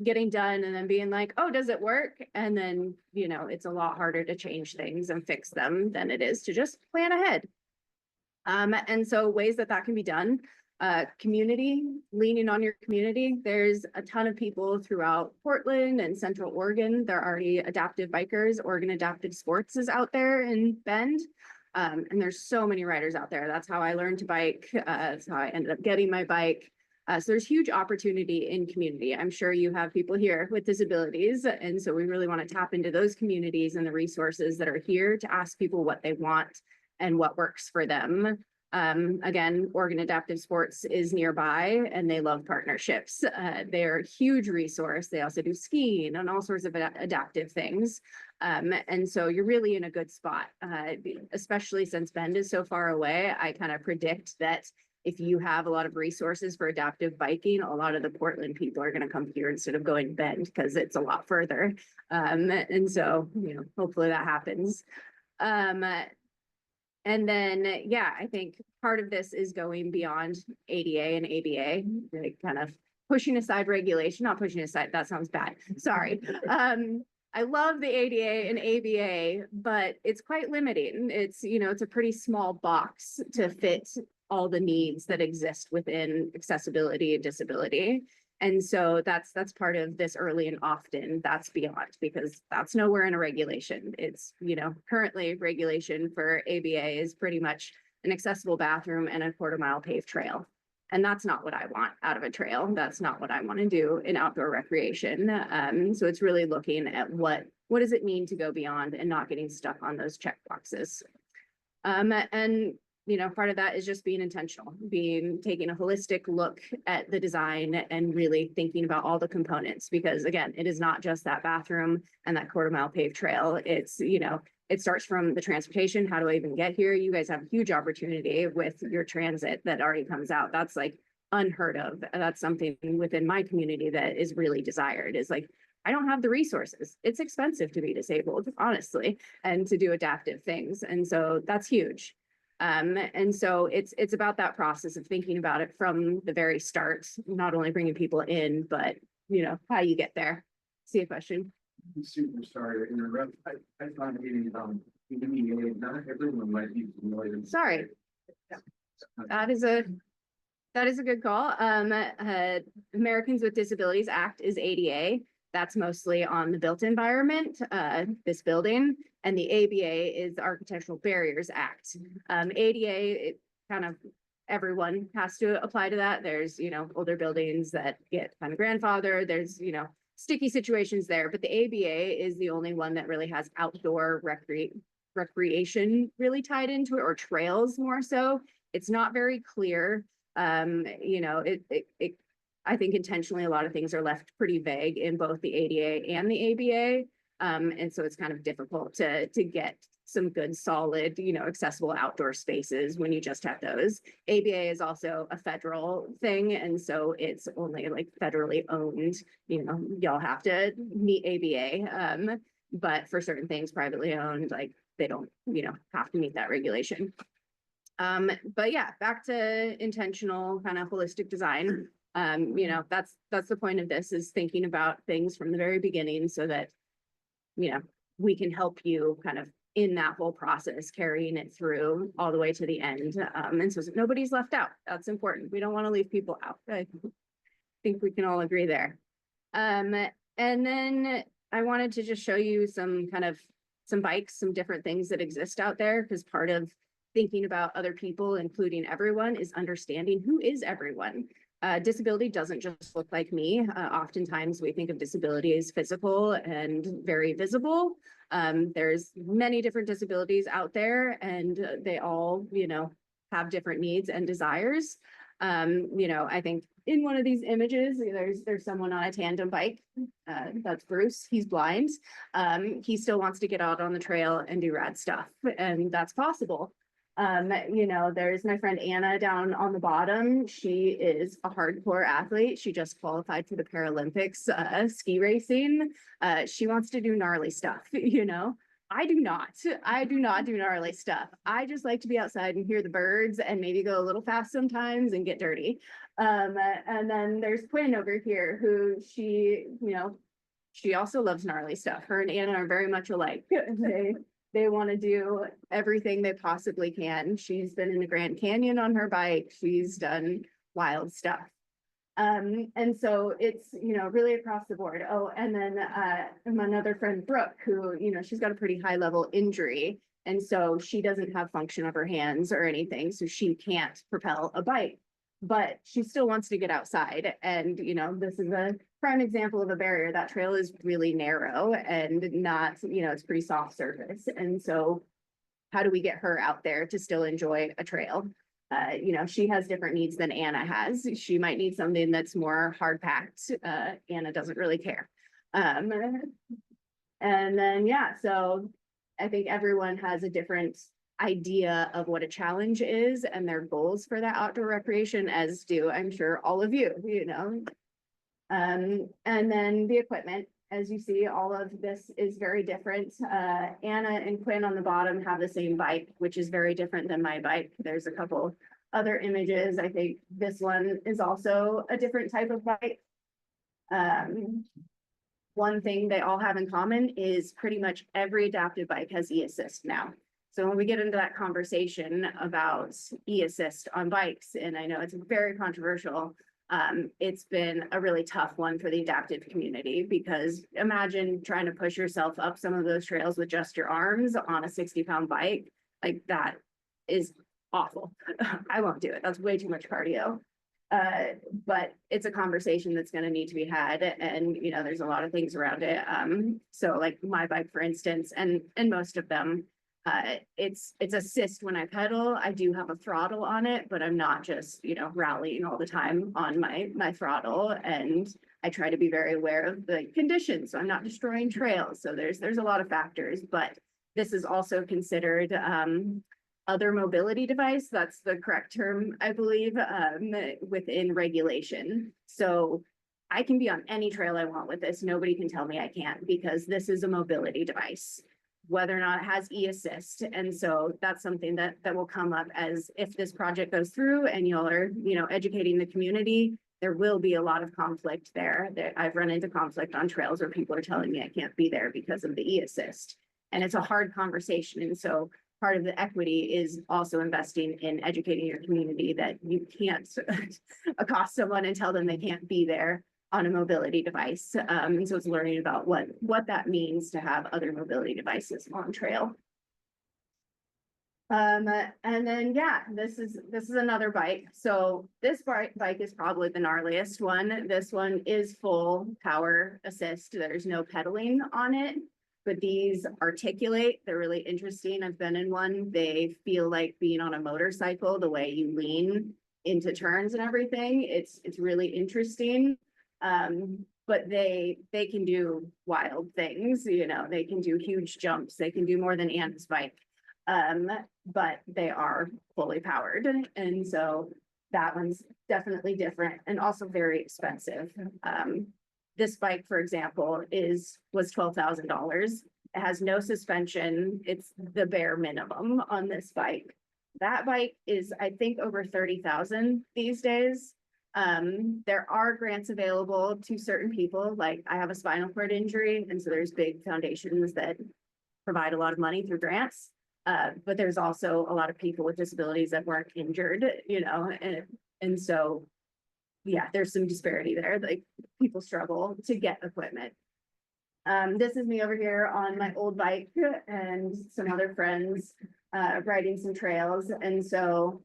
getting done and then being like, oh, does it work? And then, it's a lot harder to change things and fix them than it is to just plan ahead. And so ways that can be done, community, leaning on your community. There's a ton of people throughout Portland and Central Oregon. They're already adaptive bikers. Oregon Adaptive Sports is out there in Bend. And there's so many riders out there. That's how I learned to bike. That's how I ended up getting my bike. So there's huge opportunity in community. I'm sure you have people here with disabilities. And so we really want to tap into those communities and the resources that are here to ask people what they want and what works for them. Again, Oregon Adaptive Sports is nearby and they love partnerships. They're a huge resource. They also do skiing and all sorts of adaptive things. And so you're really in a good spot, especially since Bend is so far away. I kind of predict that if you have a lot of resources for adaptive biking, a lot of the Portland people are going to come here instead of going to Bend because it's a lot further. And so, hopefully that happens. And then, I think part of this is going beyond ADA and ABA, like kind of pushing aside regulation, not pushing aside, that sounds bad. Sorry. I love the ADA and ABA, but it's quite limiting. It's, it's a pretty small box to fit all the needs that exist within accessibility and disability. And so that's part of this early and often. That's beyond, because that's nowhere in a regulation. It's, currently regulation for ABA is pretty much an accessible bathroom and a 1/4 mile paved trail. And that's not what I want out of a trail. That's not what I want to do in outdoor recreation. So it's really looking at what does it mean to go beyond and not getting stuck on those check boxes. And part of that is just being intentional, taking a holistic look at the design and really thinking about all the components, because again, it is not just that bathroom and that 1/4 mile paved trail. It's, it starts from the transportation. How do I even get here? You guys have a huge opportunity with your transit that already comes out. That's like unheard of. That's something within my community that is really desired, is like, I don't have the resources. It's expensive to be disabled, honestly, and to do adaptive things. And so that's huge. And so it's about that process of thinking about it from the very start, not only bringing people in, but how you get there. See a question? I'm super sorry to interrupt. I find it, not everyone might be familiar. Sorry. That is a good call. Americans with Disabilities Act is ADA. That's mostly on the built environment, this building, and the ABA is the Architectural Barriers Act. ADA, it kind of everyone has to apply to that. There's, older buildings that get kind of grandfathered. There's, sticky situations there, but the ABA is the only one that really has outdoor recreation really tied into it, or trails more so. It's not very clear. I think intentionally a lot of things are left pretty vague in both the ADA and the ABA. And so it's kind of difficult to get some good, solid, accessible outdoor spaces when you just have those. ABA is also a federal thing, and so it's only like federally owned. Y'all have to meet ABA, but for certain things privately owned, like they don't, have to meet that regulation. But yeah, back to intentional kind of holistic design. That's the point of this, is thinking about things from the very beginning so that, we can help you kind of in that whole process, carrying it through all the way to the end. And so nobody's left out. That's important. We don't want to leave people out. I think we can all agree there. And then I wanted to just show you some bikes, some different things that exist out there, because part of thinking about other people, including everyone, is understanding who is everyone. Disability doesn't just look like me. Oftentimes we think of disability as physical and very visible. There's many different disabilities out there, and they all, have different needs and desires. I think in one of these images, there's someone on a tandem bike. That's Bruce. He's blind. He still wants to get out on the trail and do rad stuff, and that's possible. There's my friend Anna down on the bottom. She is a hardcore athlete. She just qualified for the Paralympics, ski racing. She wants to do gnarly stuff, I do not. I do not do gnarly stuff. I just like to be outside and hear the birds and maybe go a little fast sometimes and get dirty. And then there's Quinn over here who she also loves gnarly stuff. Her and Anna are very much alike. They want to do everything they possibly can. She's been in the Grand Canyon on her bike. She's done wild stuff. And so it's, really across the board. Oh, and then, another friend, Brooke, who, she's got a pretty high level injury. And so she doesn't have function of her hands or anything, so she can't propel a bike. But she still wants to get outside. And, this is a prime example of a barrier. That trail is really narrow and not, it's pretty soft surface. And so how do we get her out there to still enjoy a trail? She has different needs than Anna has. She might need something that's more hard packed. Anna doesn't really care. And then, so I think everyone has a different idea of what a challenge is and their goals for that outdoor recreation, as do, I'm sure, all of you, and then the equipment. As you see, all of this is very different. Anna and Quinn on the bottom have the same bike, which is very different than my bike. There's a couple other images. I think this one is also a different type of bike. One thing they all have in common is pretty much every adaptive bike has e-assist now. So when we get into that conversation about e-assist on bikes, and I know it's very controversial, it's been a really tough one for the adaptive community, because imagine trying to push yourself up some of those trails with just your arms on a 60-pound bike. Like, that is awful. I won't do it. That's way too much cardio. But it's a conversation that's going to need to be had, and there's a lot of things around it. So like my bike, for instance, and most of them, it's assist when I pedal. I do have a throttle on it, but I'm not just, rallying all the time on my throttle. And I try to be very aware of the conditions, so I'm not destroying trails. So there's a lot of factors, but this is also considered, other mobility device. That's the correct term, I believe, within regulation. So I can be on any trail I want with this. Nobody can tell me I can't, because this is a mobility device, whether or not it has e-assist. And so that's something that will come up as if this project goes through and y'all are, educating the community. There will be a lot of conflict there. I've run into conflict on trails where people are telling me I can't be there because of the e-assist. And it's a hard conversation. And so part of the equity is also investing in educating your community that you can't accost someone and tell them they can't be there on a mobility device. And so it's learning about what that means to have other mobility devices on trail. And then, this is another bike. So this bike is probably the gnarliest one. This one is full power assist. There's no pedaling on it, but these articulate. They're really interesting. I've been in one. They feel like being on a motorcycle, the way you lean into turns and everything. It's really interesting. But they can do wild things, they can do huge jumps. They can do more than Anna's bike. But they are fully powered. And so that one's definitely different and also very expensive. This bike, for example, was $12,000. It has no suspension. It's the bare minimum on this bike. That bike is, I think, over 30,000 these days. There are grants available to certain people. Like, I have a spinal cord injury, and so there's big foundations that provide a lot of money through grants. But there's also a lot of people with disabilities that weren't injured, and so, there's some disparity there. Like, people struggle to get equipment. This is me over here on my old bike and some other friends, riding some trails. And so,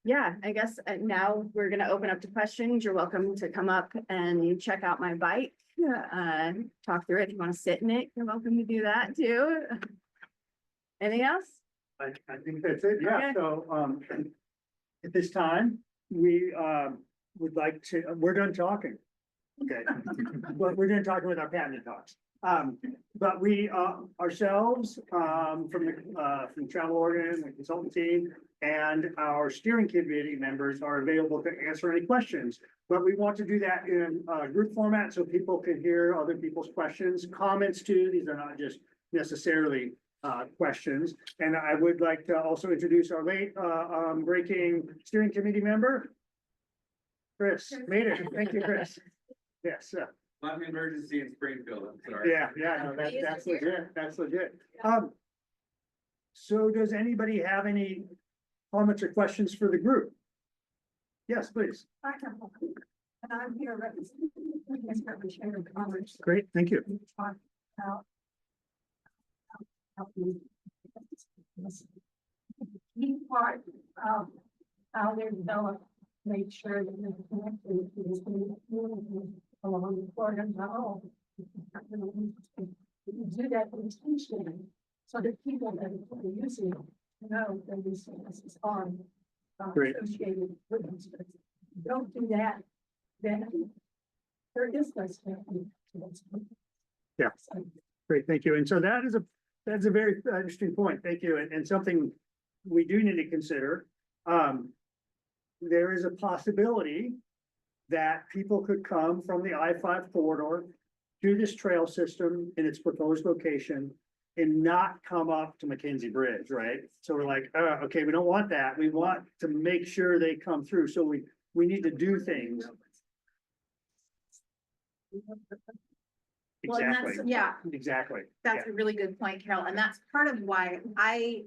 I guess now we're going to open up to questions. You're welcome to come up and check out my bike, talk through it. If you want to sit in it, you're welcome to do that too. Anything else? I think that's it. Yeah. Okay. So, at this time, we, would like to, we're done talking. Okay. But we're done talking with our patented talks. But we, ourselves, from Travel Oregon, the consultant team, and our steering committee members are available to answer any questions. But we want to do that in group format so people can hear other people's questions, comments too. These are not just necessarily questions. And I would like to also introduce our late, breaking steering committee member. Chris, made it. Thank you, Chris. Yes, I'm emergency in Springfield, I'm sorry. yeah, no, that's legit, that's legit. So does anybody have any comments or questions for the group? Yes, please. And I'm here representing the Chamber of Commerce. Great, thank you. Talk about key part of how they're developed, make sure that they're connected to this community along the border and all. You do that intentionally, so that people that are using it know that these services are Great. associated with them. So if you don't do that, then there is less. Yeah. Great, thank you. And so that's a very interesting point. Thank you. And something we do need to consider. There is a possibility that people could come from the I-5 corridor to this trail system in its proposed location and not come up to McKenzie Bridge, right? So we're like, okay, we don't want that. We want to make sure they come through. So we need to do things. Well, and Exactly, that's, yeah, exactly. that's a really good point, Carol, and that's part of why I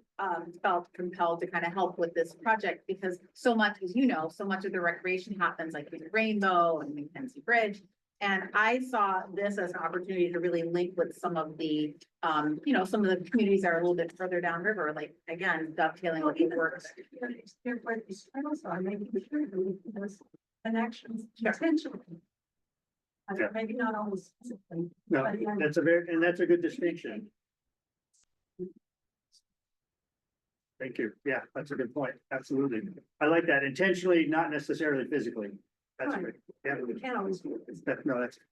felt compelled to kind of help with this project, because so much, as you know, so much of the recreation happens like with Rainbow and McKenzie Bridge. And I saw this as an opportunity to really link with some of the, some of the communities that are a little bit further downriver, like, again, dovetailing with the works. Connections, Yeah. potentially. Yeah. Maybe not always. No, that's a good distinction. Thank you. Yeah, that's a good point. Absolutely. I like that. Intentionally, not necessarily physically. That's Right. great. Yeah. We can't always do it.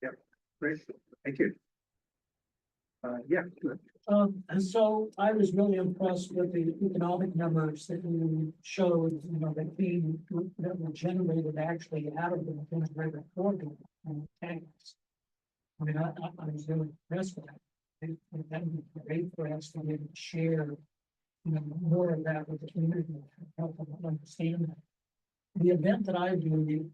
Yeah, great. Thank you. Yeah, good. And so I was really impressed with the economic numbers that you showed, that that were generated actually out of the McKenzie River corridor and tanks. I mean, I was really impressed with that. That would be great for us to be able to share, more of that with the community, help them understand that. The event that I do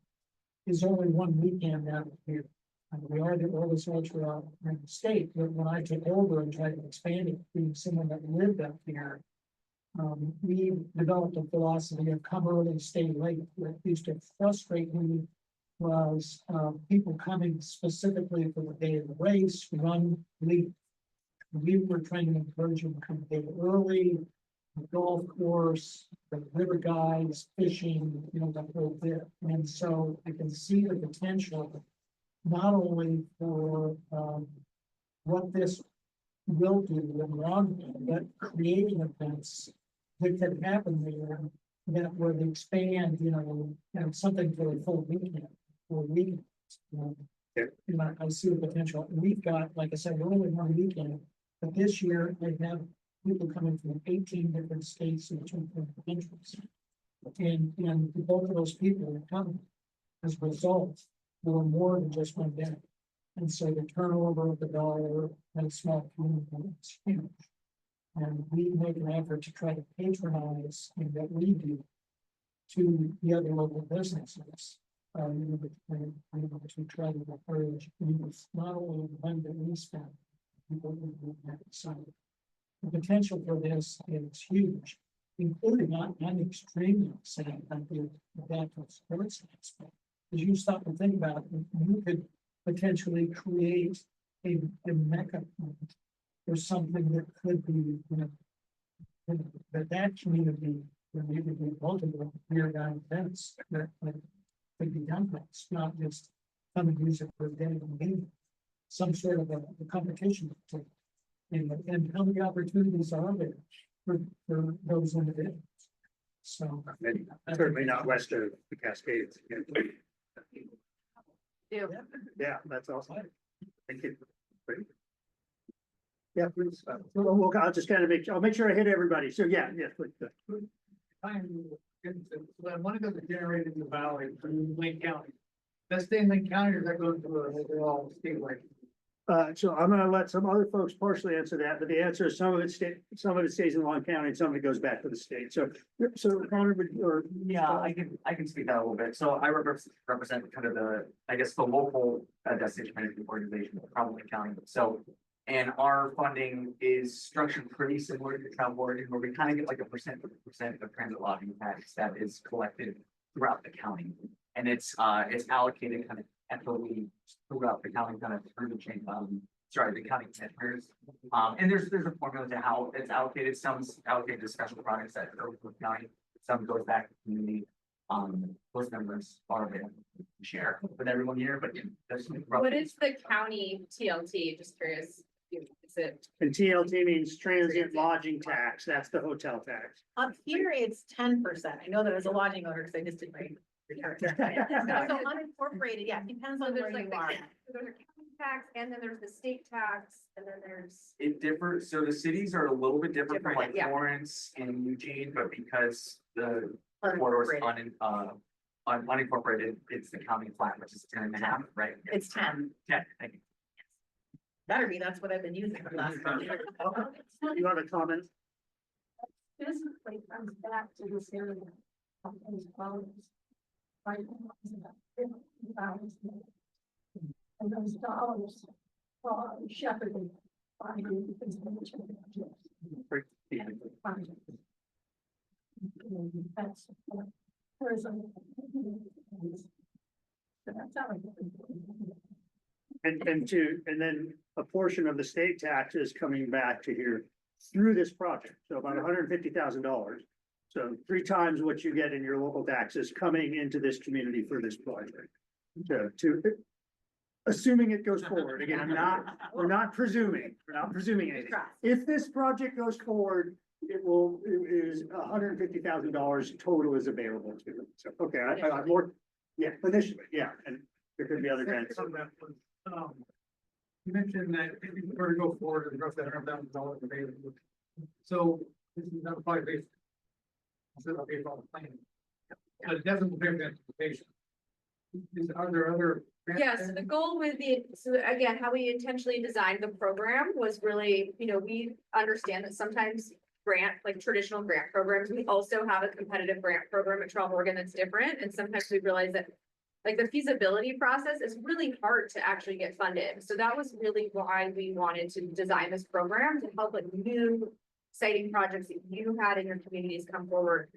is only one weekend out of here. And we are the oldest ultra in the state, but when I took over and tried to expand it, being someone that lived up here, we developed a philosophy of come early, stay late. What used to frustrate me was people coming specifically for the day of the race, run, leave. We were trying to encourage them to come a day early, the golf course, the river guides, fishing, the whole bit. And so I can see the potential not only for what this will do in the long run, but creating events that can happen there that would expand, something for a full weekend or weekends. I see the potential. We've got, like I said, we're only one weekend, but this year they have people coming from 18 different states and 2 different countries. And both of those people are coming as a result. Or more than just one day. And so the turnover of the dollar and small community is huge. And we make an effort to try to patronize in what we do to the other local businesses. To try to encourage not only the money that we spend, people who do that side. The potential for this is huge, including I'm extremely excited about the sports aspect. As you stop and think about it, you could potentially create a mecca point or something that could be, that community, maybe be multiple year round events that could be done. It's not just come and use it for a day of a game, some sort of a competition. And how many opportunities are there for those individuals? So Certainly not west of the Cascades. Yeah, that's awesome. Thank you. Great. Yeah, please. I'll just kind of I'll make sure I hit everybody. So yeah, please. I want to go to generated in the valley from Lake County. That's in Lake County, or that goes to overall statewide. So I'm gonna let some other folks partially answer that, but the answer is some of it stays in Long County and some of it goes back to the state. So Connor, Yeah, I can speak that a little bit. So I represent kind of I guess, the local destination management organization, probably county. So, and our funding is structured pretty similar to Travel Oregon, where we kind of get like a percent of transit lodging tax that is collected throughout the county. And it's allocated kind of equitably throughout the county, kind of through the chain, the county commissioners. And there's a formula to how it's allocated. Some's allocated to special projects that go with the county, some goes back to the community. Those numbers are available to share with everyone here, but that's. What is the county TLT? Just curious. Is it? and TLT means transient lodging tax. That's the hotel tax. Up here, it's 10%. I know that as a lodging owner, because I just did my return. So unincorporated, yeah, it depends on where you are. There's a county tax and then there's the state tax and then there's. It differs, so the cities are a little bit different from like Different, yeah. Florence and Eugene, but because the corridor is unincorporated, it's the county flat, which is 10.5, right? It's 10. 10, thank you. Better be, that's what I've been using for the last 5 years. You have a comment? Physically comes back to this area of those dollars. Right? And those dollars are shepherded by the that's tourism. So that's how it And then a portion of the state tax is coming back to here through this project, so about $150,000. So 3 times what you get in your local taxes coming into this community for this project. Assuming it goes forward, again, we're not presuming anything. If this project goes forward, it is $150,000 total is available to it. So, okay, I more, yeah, initially, yeah, and there could be other grants. You mentioned that if you were to go forward and roughly $100,000 available. So this is not probably based. Instead of based on the plan. But it doesn't prepare the implementation. Are there other? grants Yeah, so the goal with so again, how we intentionally designed the program was really, we understand that sometimes like traditional grant programs, we also have a competitive grant program at Travel Oregon that's different. And sometimes we realize that like the feasibility process is really hard to actually get funded. So that was really why we wanted to design this program to help like new exciting projects that you had in your communities come forward.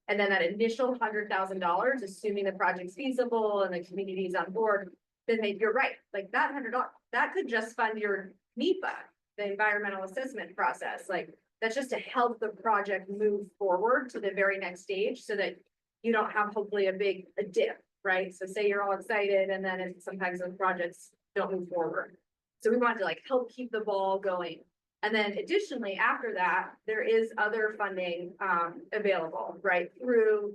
And then that initial $100,000, assuming the project's feasible and the community's on board, then you're right, like that $100, that could just fund your NEPA, the environmental assessment process. Like that's just to help the project move forward to the very next stage so that you don't have hopefully a dip, right? So say you're all excited and then sometimes those projects don't move forward. So we wanted to like help keep the ball going. And then additionally, after that, there is other funding available, right?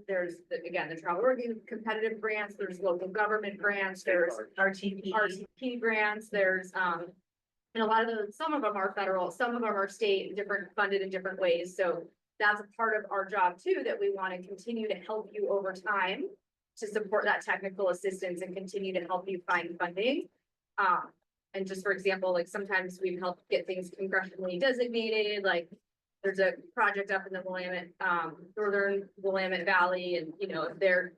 There's the Travel Oregon competitive grants, there's local government grants, there's RTP grants, there's and a lot of some of them are federal, some of them are state, funded in different ways. So that's a part of our job too, that we want to continue to help you over time to support that technical assistance and continue to help you find funding. And just for example, like sometimes we've helped get things congressionally designated, like there's a project up in the Willamette, northern Willamette Valley, and if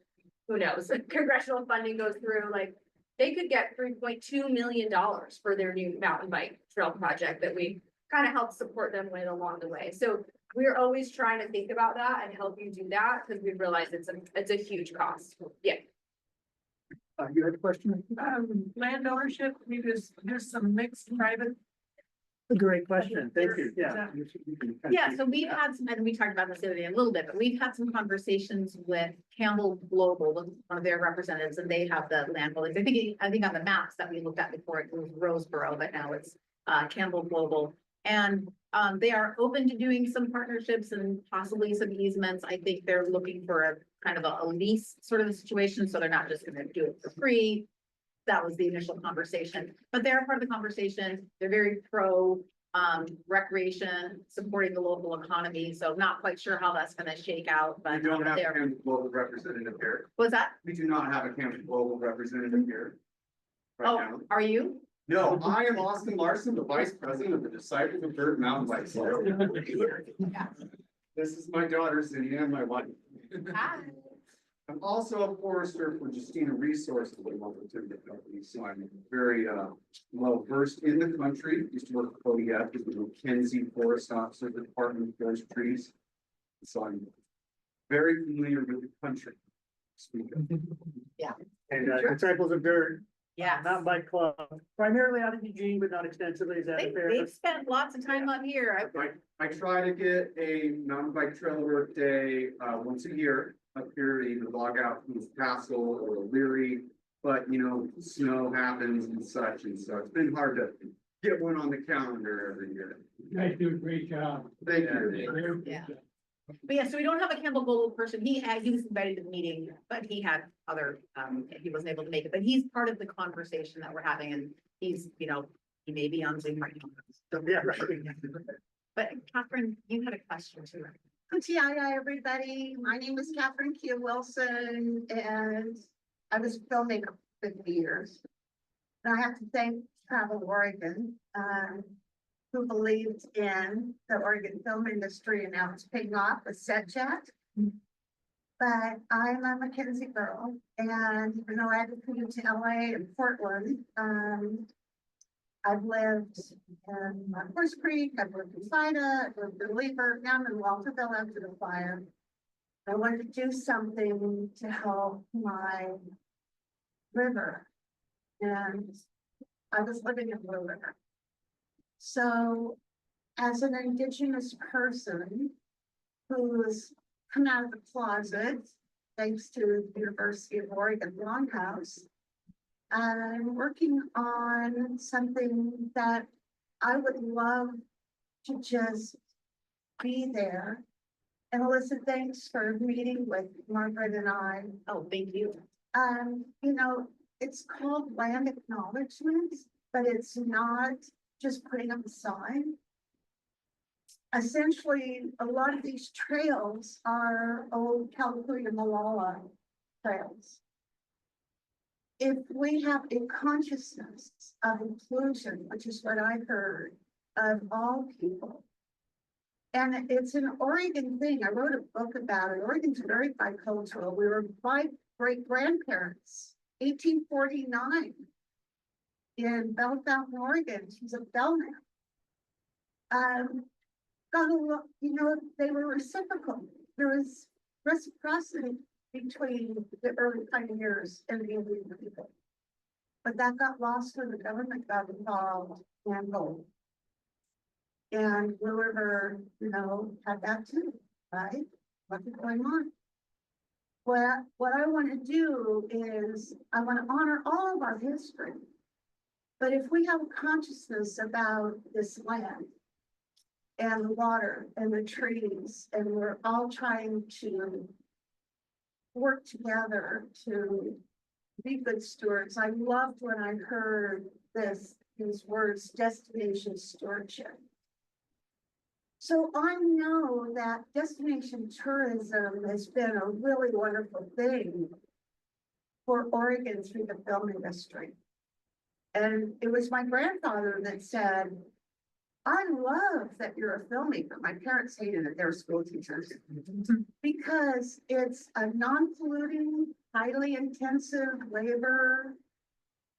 who knows, congressional funding goes through, like they could get $3.2 million for their new mountain bike trail project that we kind of help support them with along the way. So we're always trying to think about that and help you do that because we realize it's a huge cost. Yeah. You had a question? Land ownership, there's some mixed private. A great question. Thank you. Yeah. Yeah, so we've had some, and we talked about this the other day a little bit, but we've had some conversations with Campbell Global, one of their representatives, and they have the land holdings. I think on the maps that we looked at before, it was Roseboro, but now it's Campbell Global. And they are open to doing some partnerships and possibly some easements. I think they're looking for a kind of a lease sort of a situation, so they're not just gonna do it for free. That was the initial conversation, but they're part of the conversation. They're very pro recreation, supporting the local economy. So not quite sure how that's gonna shake out, but We don't have a Campbell Global representative here. was that? We do not have a Campbell Global representative here. Right Oh, now. are you? No, I am Austin Larson, the Vice President of the Disciples of Dirt Mountain Bike Club. This is my daughter Cindy and my wife. I'm also a forester for Justina Resources, a local timber company, so I'm very well versed in the country. Used to work for ODF as the McKenzie Forest Officer, the Department of Forest Trees. So I'm very familiar with the country. Speak of. And Disciples of Dirt, Yeah. Mountain Bike Club, primarily out of Eugene, but not extensively, is that fair? They've spent lots of time up here. I try to get a mountain bike trail work day once a year up here to either log out from Castle or Leary. But you know, snow happens and such, and so it's been hard to get one on the calendar every year. You guys do a great job. Thank you. Yeah. But yeah, so we don't have a Campbell Gold person. He was invited to the meeting, but he had other, he wasn't able to make it, but he's part of the conversation that we're having and he's, you know, he may be on Zoom right now. Yeah, right. But Catherine, you had a question too. TII, everybody. My name is Catherine Q. Wilson, and I was a filmmaker for 50 years. And I have to thank Travel Oregon, who believed in the Oregon film industry, and now it's paying off with SetJet. But I'm a McKenzie girl, and even though I had to come to LA and Portland, I've lived in Horse Creek, I've lived in Vida, I've lived in Lever, now I'm in Walterville after the fire. I wanted to do something to help my river. And I was living in Blue River. So as an Indigenous person who's come out of the closet, thanks to the University of Oregon Longhouse, I'm working on something that I would love to just be there. And Alyssa, thanks for meeting with Margaret and I. Oh, thank you. You know, it's called land acknowledgement, but it's not just putting up a sign. Essentially, a lot of these trails are old California Malala trails. If we have a consciousness of inclusion, which is what I heard, of all people, and it's an Oregon thing. I wrote a book about it. Oregon's very bicultural. We were five great grandparents, 1849 in Bell Fountain, Oregon. She's a bellman. Got a lot, you know, they were reciprocal. There was reciprocity between the early pioneers and the Indian people. But that got lost when the government got involved and gold. And Blue River, you know, had that too, right? What's going on? What I want to do is I want to honor all of our history. But if we have a consciousness about this land and the water and the trees, and we're all trying to work together to be good stewards. I loved when I heard these words, destination stewardship. So I know that destination tourism has been a really wonderful thing for Oregon through the film industry. And it was my grandfather that said, I love that you're a filmmaker. My parents hated it, they were school teachers. Because it's a non-polluting, highly intensive labor,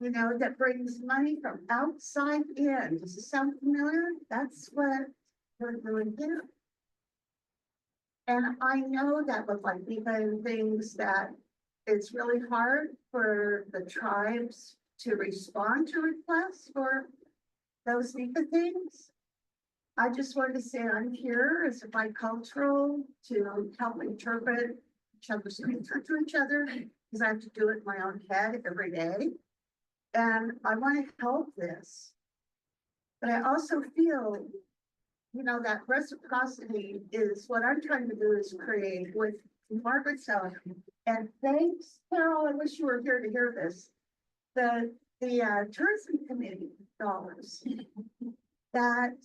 you know, that brings money from outside in. Does it sound familiar? That's what we're doing here. And I know that with like even things that it's really hard for the tribes to respond to requests for those NEPA things. I just wanted to say I'm here as a bicultural to help interpret each other's culture to each other, because I have to do it in my own head every day. And I want to help this. But I also feel, you know, that reciprocity is what I'm trying to do is create with Margaret's help. And thanks, Carol, I wish you were here to hear this. The tourism committee dollars that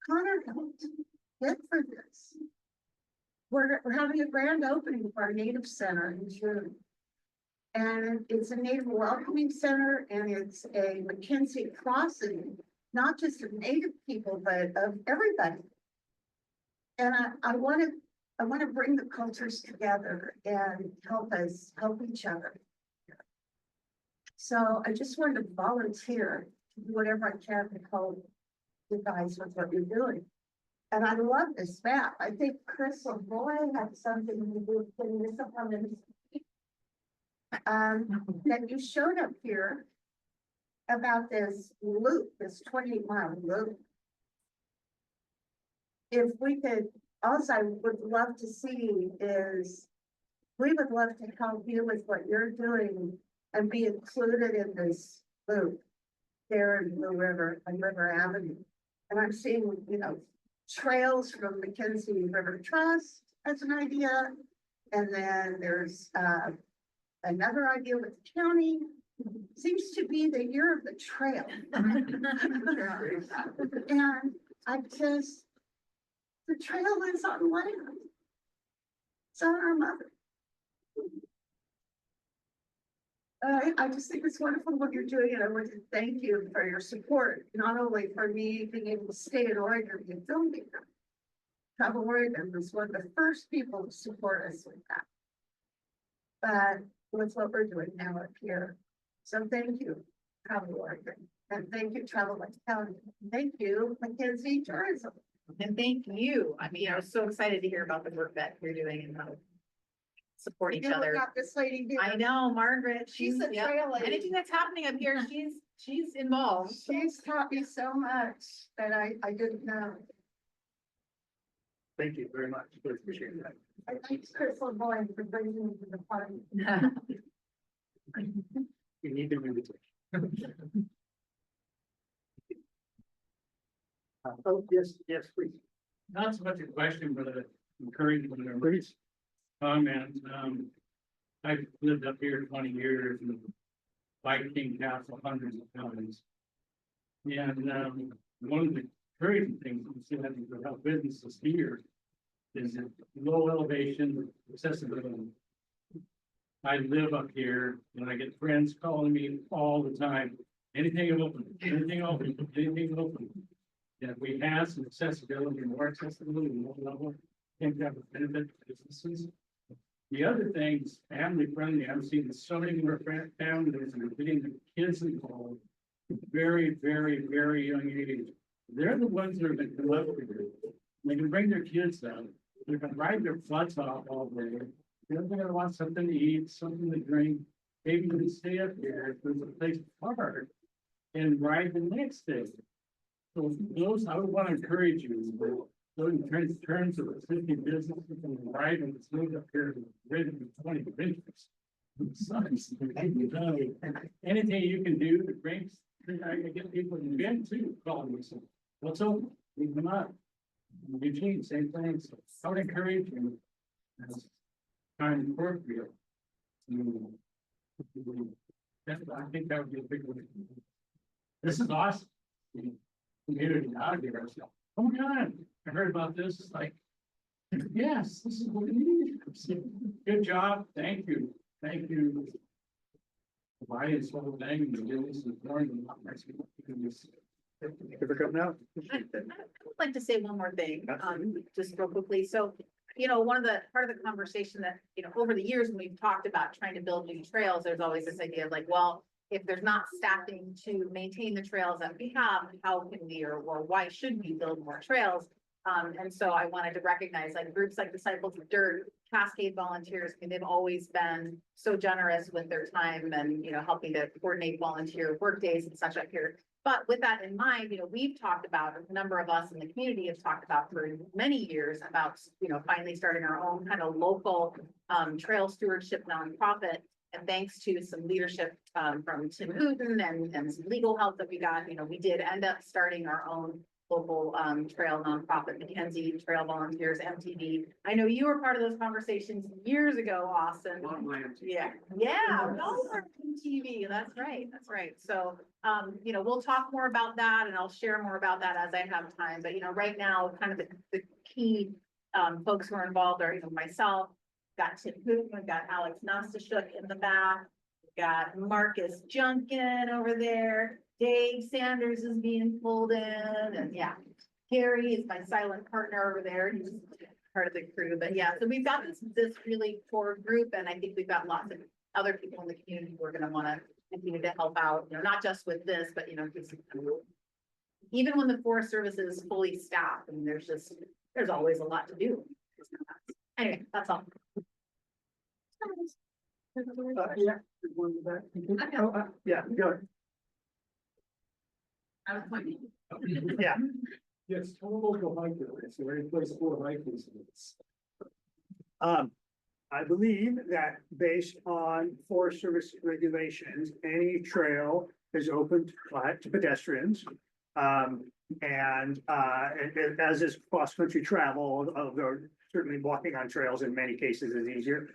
Connor helped get for this. We're having a grand opening for our Native Center in June. And it's a Native Welcoming Center, and it's a McKenzie crossing, not just of Native people, but of everybody. And I want to bring the cultures together and help each other. So I just wanted to volunteer to do whatever I can to help you guys with what you're doing. And I love this map. I think Chris Lavoy had something to do with putting this up on the that you showed up here about this loop, this 28-mile loop. If we could, also I would love to see is, we would love to help you with what you're doing and be included in this loop there in the river, on River Avenue. And I'm seeing, you know, trails from McKenzie River Trust as an idea. And then there's another idea with the county. Seems to be the year of the trail. And I just, the trail is on land. It's on our mother. I just think it's wonderful what you're doing, and I want to thank you for your support, not only for me being able to stay in Oregon and film here. Travel Oregon was one of the first people to support us with that. But with what we're doing now up here. So thank you, Travel Oregon, and thank you, Travel Lake County. Thank you, McKenzie Tourism. And thank you. I mean, I was so excited to hear about the work that you're doing and how support each You know, we other. got this lady here. I know, Margaret, She's a yeah. trail lady. Anything that's happening up here, she's involved. She's taught me so much that I didn't know. Thank you very much. I appreciate that. I thank Chris Lavoy for bringing me to the party. You need to move it. Oh, yes, please. Not so much a question, but an encouragement or Please. comment. I've lived up here 20 years and Viking Castle hundreds of times. And one of the encouraging things we see having to help businesses here is that low elevation accessibility. I live up here and I get friends calling me all the time. Anything open, anything open, anything open. And if we have some accessibility, more accessibility, more level, I think that would benefit businesses. The other thing is family friendly. I'm seeing so many more families and getting the kids involved. Very, very, very young age. They're the ones that are going to come up here. They can bring their kids down. They're going to ride their butts off all day. They're going to want something to eat, something to drink. Maybe you can stay up here if there's a place to park and ride the next day. So those, I would want to encourage you. So in terms of existing businesses and arriving, it's moved up here to greater than 20 ventures. Anything you can do to bring, I get people in event too, calling me, so what's open, leave them up. Eugene, same thing, so I would encourage you. As time appropriate. I think that would be a big one. This is awesome. Community out of here. Oh my God, I heard about this. It's like, yes, this is what we need. Good job. Thank you. Thank you. Why is the whole thing? This is learning. Ever come out? I would like to say one more thing, just real quickly. So, you know, part of the conversation that, you know, over the years when we've talked about trying to build new trails, there's always this idea of like, well, if there's not staffing to maintain the trails that we have, how can we, or why should we build more trails? And so I wanted to recognize like groups like Disciples of Dirt, Cascade volunteers. I mean, they've always been so generous with their time and, you know, helping to coordinate volunteer work days and such up here. But with that in mind, you know, we've talked about, a number of us in the community have talked about for many years about, you know, finally starting our own kind of local trail stewardship nonprofit. And thanks to some leadership from Tim Hooten and some legal help that we got, you know, we did end up starting our own local trail nonprofit, McKenzie Trail Volunteers, MTV. I know you were part of those conversations years ago, Austin. Yeah, MTV. That's right. That's right. So, you know, we'll talk more about that, and I'll share more about that as I have time. But you know, right now, kind of the key folks who are involved are, you know, myself. Got Tim Hooten, we've got Alex Nastashuk in the back. got Marcus Junkin over there, Dave Sanders is being pulled in, and yeah. Gary is my silent partner over there, he's part of the crew, but yeah, so we've got this really core group, and I think we've got lots of other people in the community who are gonna wanna continue to help out, not just with this, but just even when the Forest Service is fully staffed, and there's always a lot to do. Anyway, that's all. Yeah. One in the back. Oh, yeah, go ahead. I was pointing. Yeah. Yes, total local hiker, it's a very place for hikers. I believe that based on Forest Service regulations, any trail is open to pedestrians. As is cross-country travel, although certainly walking on trails in many cases is easier.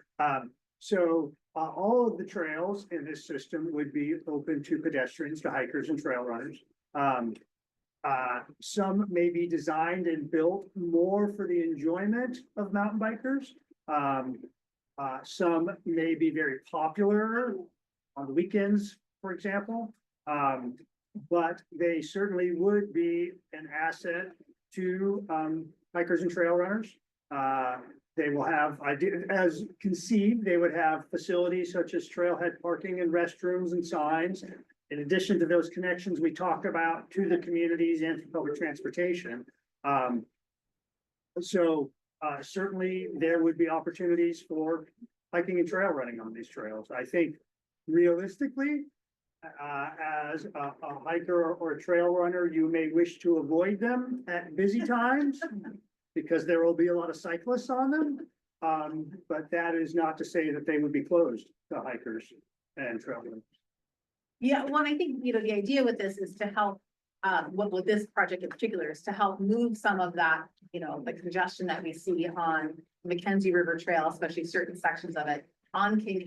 All of the trails in this system would be open to pedestrians, to hikers and trail runners. Some may be designed and built more for the enjoyment of mountain bikers. Some may be very popular on the weekends, for example. But they certainly would be an asset to hikers and trail runners. They will have, as conceived, they would have facilities such as trailhead parking and restrooms and signs. In addition to those connections we talked about to the communities and to public transportation. Certainly there would be opportunities for hiking and trail running on these trails. I think realistically, as a hiker or a trail runner, you may wish to avoid them at busy times because there will be a lot of cyclists on them. But that is not to say that they would be closed to hikers and trail runners. Yeah, well, I think, the idea with this is to help, with this project in particular, is to help move some of that, the congestion that we see on McKenzie River Trail, especially certain sections of it, on King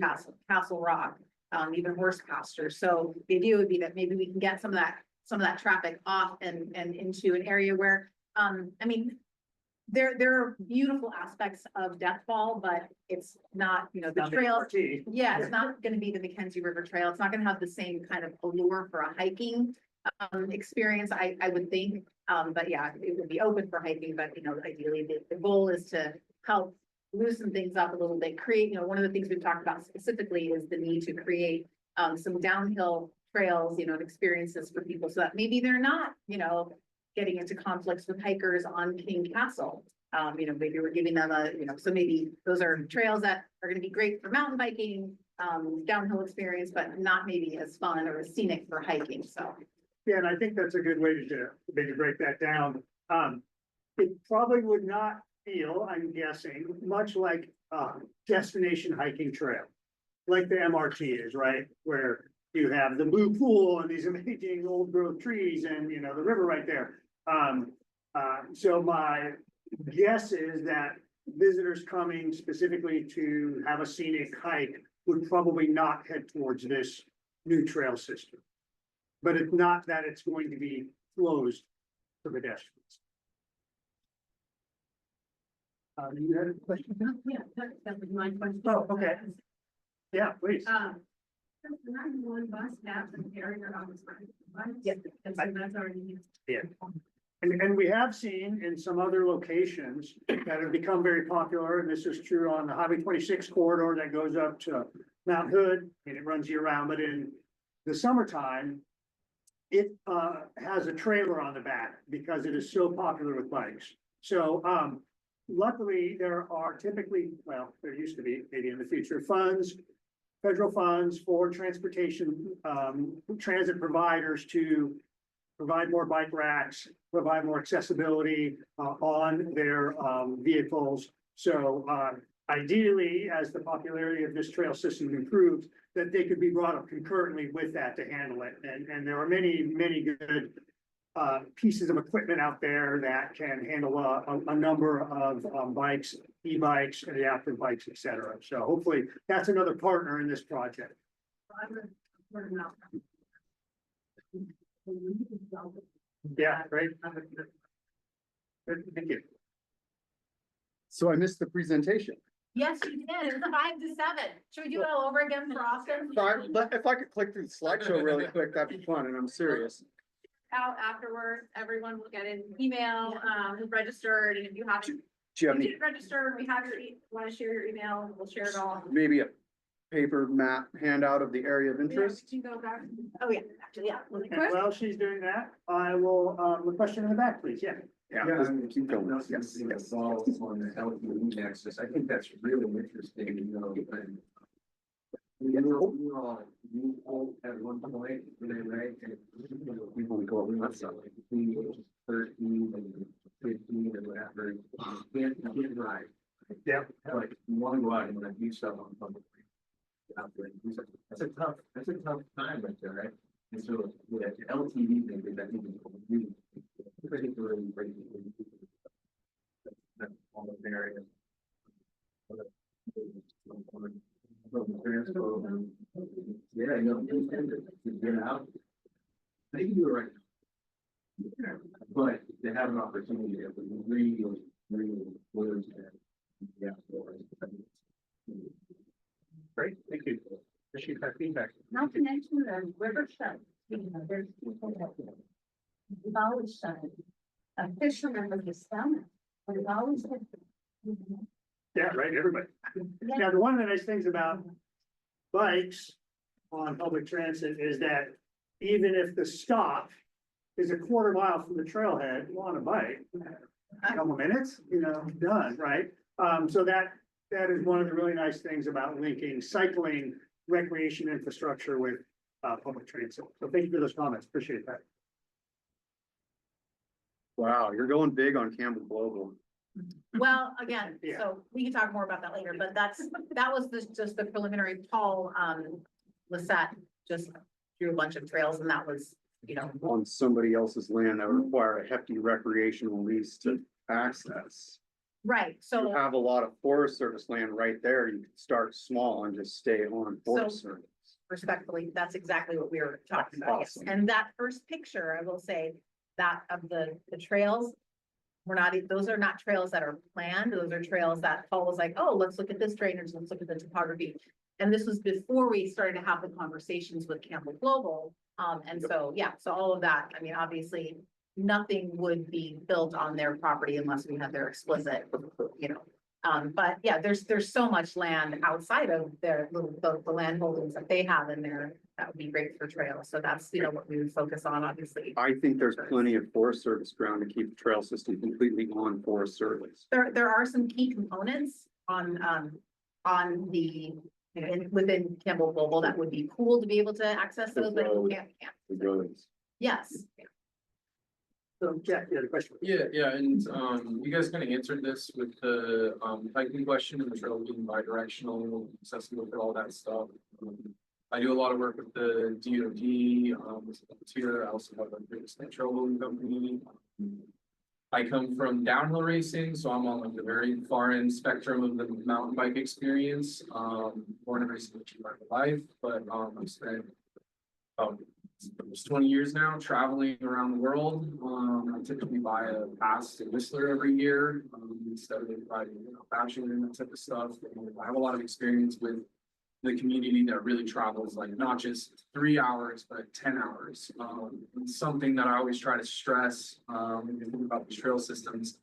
Castle Rock, even horse pasture. So the idea would be that maybe we can get some of that traffic off and into an area where, there are beautiful aspects of Deathball, but it's not, the trails. Yeah, it's not gonna be the McKenzie River Trail. It's not gonna have the same kind of allure for a hiking experience, I would think. But yeah, it would be open for hiking, but ideally the goal is to help loosen things up a little bit, create, one of the things we've talked about specifically is the need to create some downhill trails, experiences for people so that maybe they're not, getting into conflicts with hikers on King Castle. Maybe we're giving them so maybe those are trails that are gonna be great for mountain biking, downhill experience, but not maybe as fun or as scenic for hiking, so. Yeah, and I think that's a good way to maybe break that down. It probably would not feel, I'm guessing, much like a destination hiking trail. Like the MRT is, right? Where you have the blue pool and these amazing old growth trees and, the river right there. So my guess is that visitors coming specifically to have a scenic hike would probably not head towards this new trail system. But it's not that it's going to be closed to pedestrians. You had a question? Yeah, that was my question. Oh, okay. Yeah, please. The 911 bus stops and carrier on the front. Yep. And so that's already. Yeah. And we have seen in some other locations that have become very popular, and this is true on the Highway 26 corridor that goes up to Mount Hood, and it runs year round, but in the summertime, it has a trailer on the back because it is so popular with bikes. So luckily, there are typically, well, there used to be, maybe in the future, federal funds for transportation, transit providers to provide more bike racks, provide more accessibility on their vehicles. So ideally, as the popularity of this trail system improves, that they could be brought up concurrently with that to handle it. And there are many, many good pieces of equipment out there that can handle a number of bikes, e-bikes, adaptive bikes, et cetera. So hopefully that's another partner in this project. Yeah, great. Good, thank you. So I missed the presentation. Yes, you did. It was 5 to 7. Should we do it all over again for Austin? If I could click through the slideshow really quick, that'd be fun, and I'm serious. Out afterwards, everyone will get an email, who registered, and if you haven't, Do you have you any, didn't register, and we have your, want to share your email, we'll share it all. maybe a paper map handout of the area of Yeah, interest? we can go back. Oh, yeah, actually, yeah. And while she's doing that, I will, the question in the back, please, yeah. Keep going. Yes, yes. On the LTE access, I think that's really interesting, you know, and. You all at one point, right? We want to go over that. Like between ages 13 and 15 and whatever, you can't drive. Yeah. Like, you wanna go out and like do stuff on public. Out there and do stuff. That's a tough time right there, right? And so, yeah, the LTE thing, is I think is really, particularly great. That's all the areas. Yeah, you know, to get out. They can do it right now. But they have an opportunity to really learn and. Yeah. Great, thank you. Appreciate that feedback. Not to mention the riverside, you know, there's people that. We've always done it. A fisherman with his stomach, we've always had. Yeah, right, everybody. Now, one of the nice things about bikes on public transit is that even if the stop is a quarter mile from the trailhead, you on a bike, a couple minutes, you know, done, right? So that is one of the really nice things about linking cycling, recreation infrastructure with public transit. So thank you for those comments. Appreciate that. Wow, you're going big on Campbell Global. Well, again, Yeah. so we can talk more about that later, but that was just the preliminary. Paul, Lisette just drew a bunch of trails and that was, you know. On somebody else's land that would require a hefty recreational lease to access. Right, You so, have a lot of Forest Service land right there. You could start small and just stay on Forest So- Service. respectfully, that's exactly what we were talking about. Yes. Awesome. And that first picture, I will say, that of the trails. Those are not trails that are planned. Those are trails that Paul was like, oh, let's look at this drainage, let's look at the topography. And this was before we started to have the conversations with Campbell Global. And so, yeah, so all of that, I mean, obviously, nothing would be built on their property unless we had their explicit, you know. But yeah, there's so much land outside of their the land holdings that they have in there. That would be great for trails. So that's, you know, what we would focus on, obviously. I think there's plenty of Forest Service ground to keep the trail system completely on Forest Service. There are some key components on the, you know, within Campbell Global that would be cool to be able to access those, but we can't. The roads. Yes. So Jack, you had a question? Yeah, and you guys kind of answered this with the hiking question and the trail being bi-directional, accessible for all that stuff. I do a lot of work with the DOD, as a volunteer. I also have a business trail building company. I come from downhill racing, so I'm on like the very far end spectrum of the mountain bike experience. Born and raised in my life, but I've spent almost 20 years now traveling around the world. I typically buy a pass to Whistler every year instead of providing, you know, bachelor and that type of stuff. And I have a lot of experience with the community that really travels, like not just 3 hours, but 10 hours. And something that I always try to stress when you think about the trail systems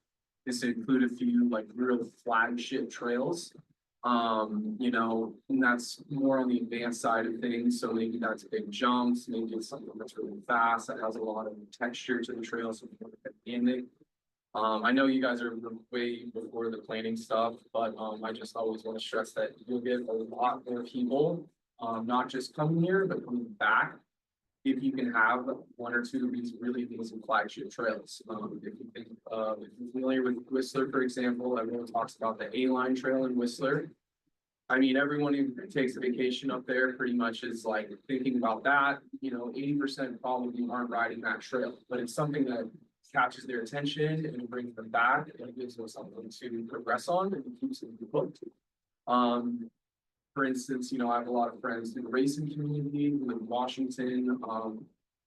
is to include a few like real flagship trails. You know, and that's more on the advanced side of things. So maybe that's big jumps, maybe it's something that's really fast, that has a lot of texture to the trail, so dynamic. I know you guys are way before the planning stuff, but I just always want to stress that you'll get a lot more people, not just coming here, but coming back. If you can have one or two of these really amazing flagship trails. If you think, if you're familiar with Whistler, for example, everyone talks about the A-Line Trail in Whistler. I mean, everyone who takes a vacation up there pretty much is like thinking about that. You know, 80% probably aren't riding that trail, but it's something that catches their attention and brings them back and it gives them something to progress on and keeps them hooked. For instance, you know, I have a lot of friends in the racing community who live in Washington.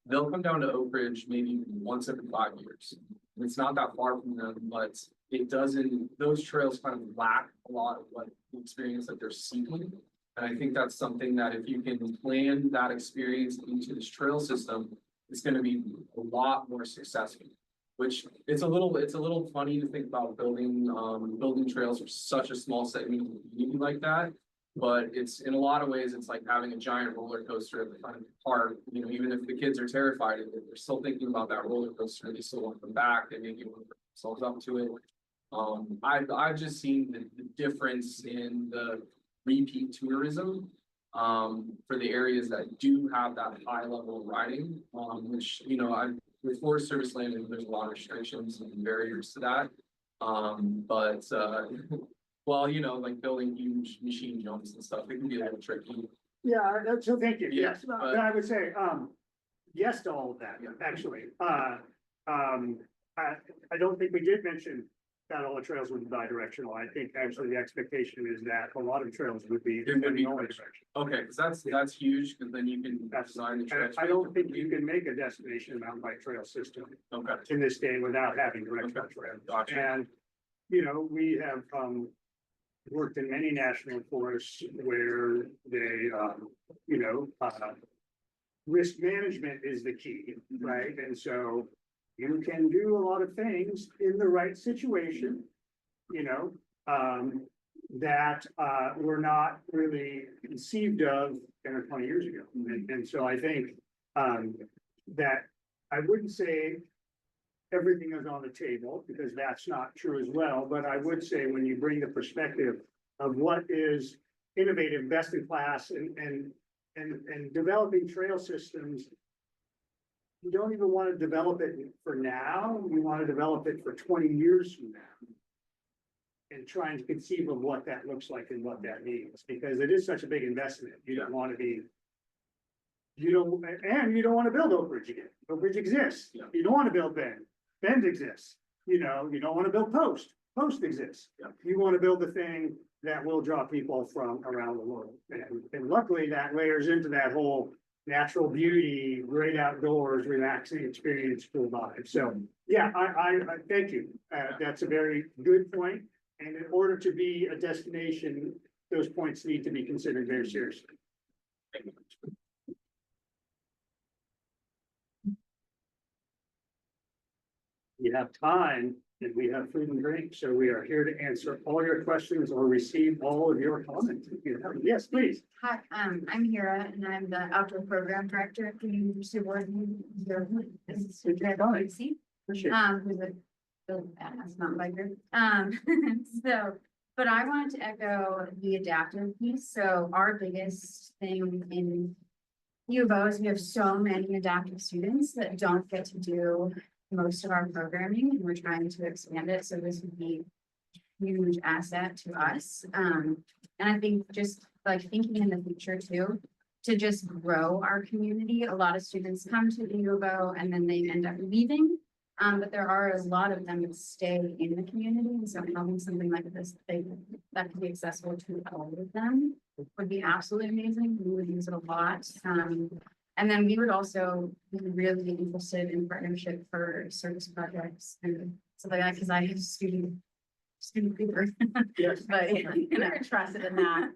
They'll come down to Oak Ridge maybe once every 5 years. It's not that far from them, but it doesn't, those trails kind of lack a lot of what the experience that they're seeking. And I think that's something that if you can plan that experience into this trail system, it's gonna be a lot more successful. Which it's a little funny to think about building trails for such a small segment of the community like that. But it's, in a lot of ways, it's like having a giant roller coaster at the front of the park, you know, even if the kids are terrified of it, they're still thinking about that roller coaster, they still want to come back, they maybe want to put themselves up to it. I've just seen the difference in the repeat tourism. For the areas that do have that high level of riding, which, you know, with Forest Service land, there's a lot of restrictions and barriers to that. Well, you know, like building huge machine jumps and stuff, it can be a little tricky. Yeah, so thank you. Yeah, Yes, but- I would say, yes to all of that, actually. I don't think we did mention that all the trails would be bi-directional. I think actually the expectation is that a lot of trails would be. It would be only directional. Okay, because that's huge, because then you can design the And trails. I don't think you can make a destination mountain bike trail system Okay, in this day without having directional trails. Gotcha. And, you know, we have, worked in many national forests where they, risk management is the key, right? And so you can do a lot of things in the right situation, you know, that were not really conceived of 10 or 20 years ago. And so I think that I wouldn't say everything is on the table, because that's not true as well, but I would say when you bring the perspective of what is innovative, best in class, and developing trail systems, you don't even want to develop it for now, you want to develop it for 20 years from now. And trying to conceive of what that looks like and what that means, because it is such a big investment, you don't want to be. You don't want to build Oak Ridge again, Oak Ridge exists, Yeah. you don't want to build Bend exists, you know, you don't want to build Post exists. Yeah. You want to build the thing that will draw people from around the world, and luckily that layers into that whole natural beauty, great outdoors, relaxing experience, cool vibe. So, yeah, I thank you. That's a very good point. And in order to be a destination, those points need to be considered very seriously. We have time and we have food and drink, so we are here to answer all your questions or receive all of your comments. If you have them. Yes, please. Hi, I'm Hira and I'm the outdoor program director at the University of Oregon. Appreciate Who's a badass mountain biker. So, but I wanted to echo the adaptive piece. So our biggest thing in U of O is we have so many adaptive students that don't get to do most of our programming, and we're trying to expand it. So this would be a huge asset to us. And I think just like thinking in the future too, to just grow our community. A lot of students come to the U of O and then they end up leaving. But there are a lot of them that stay in the community, and so having something like this, that could be accessible to all of them would be absolutely amazing. We would use it a lot. And then we would also be really interested in partnership for service projects and stuff like that, because I have student paper. Yes. But you know, We're interested in that.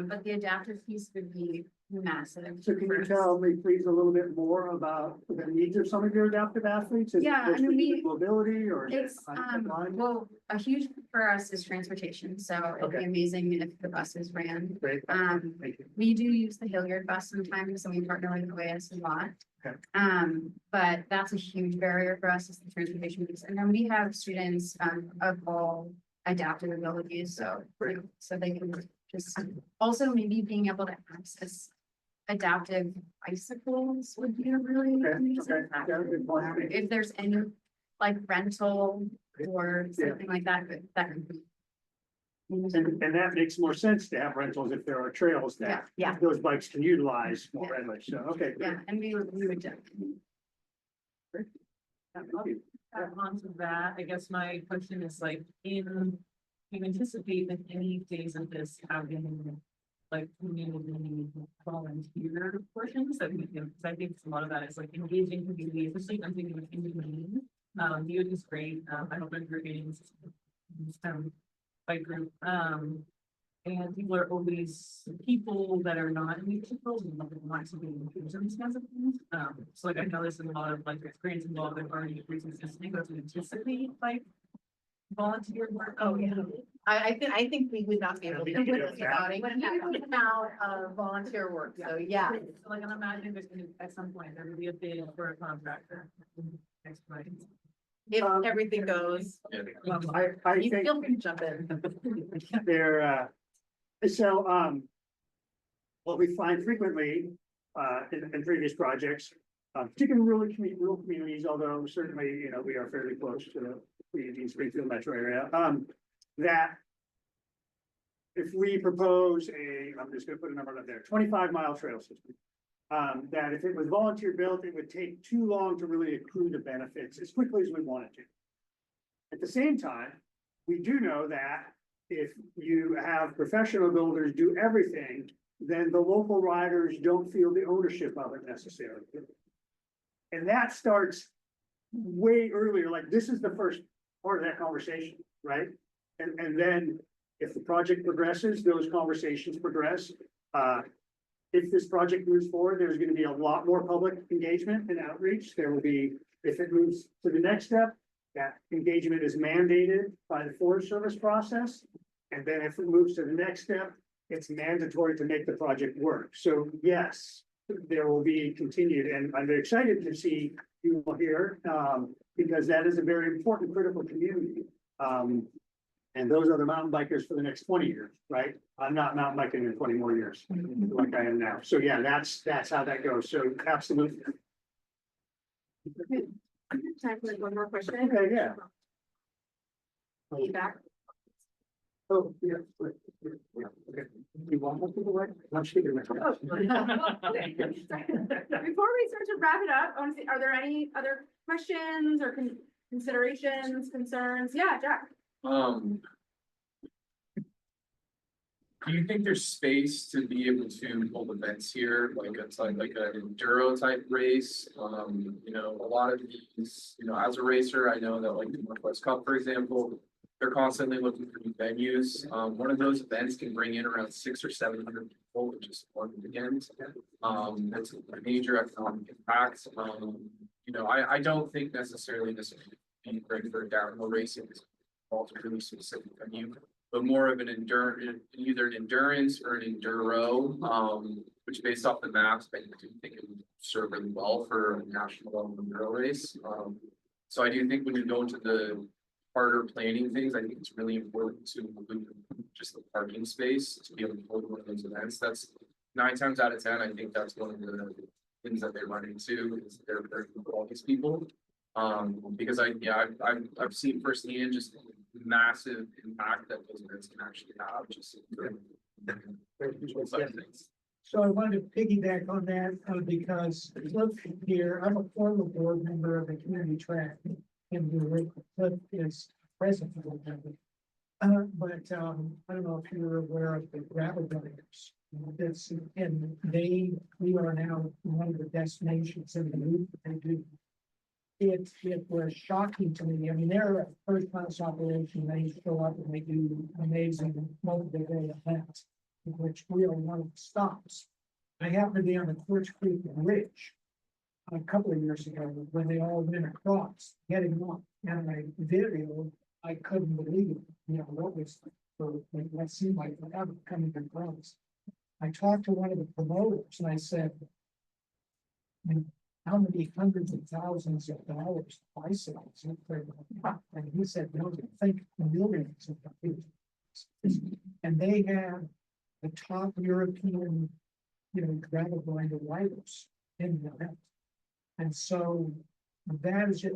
but the adaptive piece would be massive. So can for you us. tell me please a little bit more about the needs of some of your adaptive athletes? Is it Yeah, I mostly mean, mobility or? is it It's, online? well, a huge for us is transportation, so it'd be Okay. amazing if the buses ran. Great, Um, thank you. we do use the Hilliard bus sometimes, and we partner with OAS a lot. Okay. But that's a huge barrier for us is the transportation piece, and then we have students, of all adaptive abilities, so they can just, also maybe being able to access adaptive bicycles would be a really Okay, amazing okay, factor. yeah, good point. If there's any like rental or Yeah. something like that, that could be. And that makes more sense to have rentals if there are trails that Yeah. those bikes can utilize more Yeah. readily. So, okay. Yeah, and we would definitely. Onto that, I guess my question is like, you anticipate that any days of this having like community volunteer portions that we can, because I think a lot of that is like engaging community, especially I'm thinking of community. DOT is great, I hope I'm getting this fight group, and people are always, people that are not in these roles and want to be included in these kinds of things. So like I know there's a lot of like experience involved in already existing, but to anticipate like volunteer work. Oh, yeah. I think we would not be able to do this without a huge amount of volunteer work, so yeah. So like I'm imagining there's gonna, at some point, there will be a bid for a contractor. Next month. If everything goes. I You think feel free to jump in. they're, so, what we find frequently, in previous projects, particularly rural communities, although certainly, you know, we are fairly close to the Springfield metro area, that if we propose I'm just gonna put a number up there, 25-mile trail system, that if it was volunteer built, it would take too long to really accrue the benefits as quickly as we wanted to. At the same time, we do know that if you have professional builders do everything, then the local riders don't feel the ownership of it necessarily. And that starts way earlier, like this is the first part of that conversation, right? And then if the project progresses, those conversations progress. If this project moves forward, there's gonna be a lot more public engagement and outreach. There will be, if it moves to the next step, that engagement is mandated by the Forest Service process. And then if it moves to the next step, it's mandatory to make the project work. So yes, there will be continued, and I'm very excited to see you all here, because that is a very important critical community. And those are the mountain bikers for the next 20 years, right? I'm not mountain biking in 20 more years, like I am now. So yeah, that's how that goes. So absolutely. Time for one more question. Okay, yeah. Back. Oh, yeah. Okay. You want us to go right? I'm speaking. Oh. Before we start to wrap it up, I want to see, are there any other questions or considerations, concerns? Yeah, Jack. Do you think there's space to be able to hold events here, like it's like an enduro type race? You know, a lot of these, you know, as a racer, I know that like the Northwest Cup, for example, they're constantly looking for new venues. One of those events can bring in around 600 or 700 people, which is one weekend. That's a major economic impact. You know, I don't think necessarily this would be great for downhill racing. It's a really specific venue, but more of an either an endurance or an enduro, which based off the maps, I do think it would serve really well for a national level enduro race. So I do think when you go into the harder planning things, I think it's really important to include just the parking space to be able to hold one of those events. That's 9 times out of 10. I think that's one of the things that they run into is they're all these people. Because I've seen firsthand just massive impact that those events can actually have. Just So I wanted to piggyback on that because Cliff here, I'm a former board member of the community track in the Cliff is present board member. But I don't know if you're aware of the gravel bikers. We are now one of the destinations in the loop that they do. It was shocking to me. I mean, they're a first-class operation. They show up and they do amazing multi-day events, which we are one of the stops. I happened to be on the Quartz Creek Ridge a couple of years ago when they all went across, getting on. And my video, I couldn't believe it. You know, what was for what seemed like forever coming across. I talked to one of the promoters and I said, how many hundreds of thousands of dollars bicycles? And he said, no, think millions of dollars. And they have the top European, gravel grinder riders in the event. And so that is it.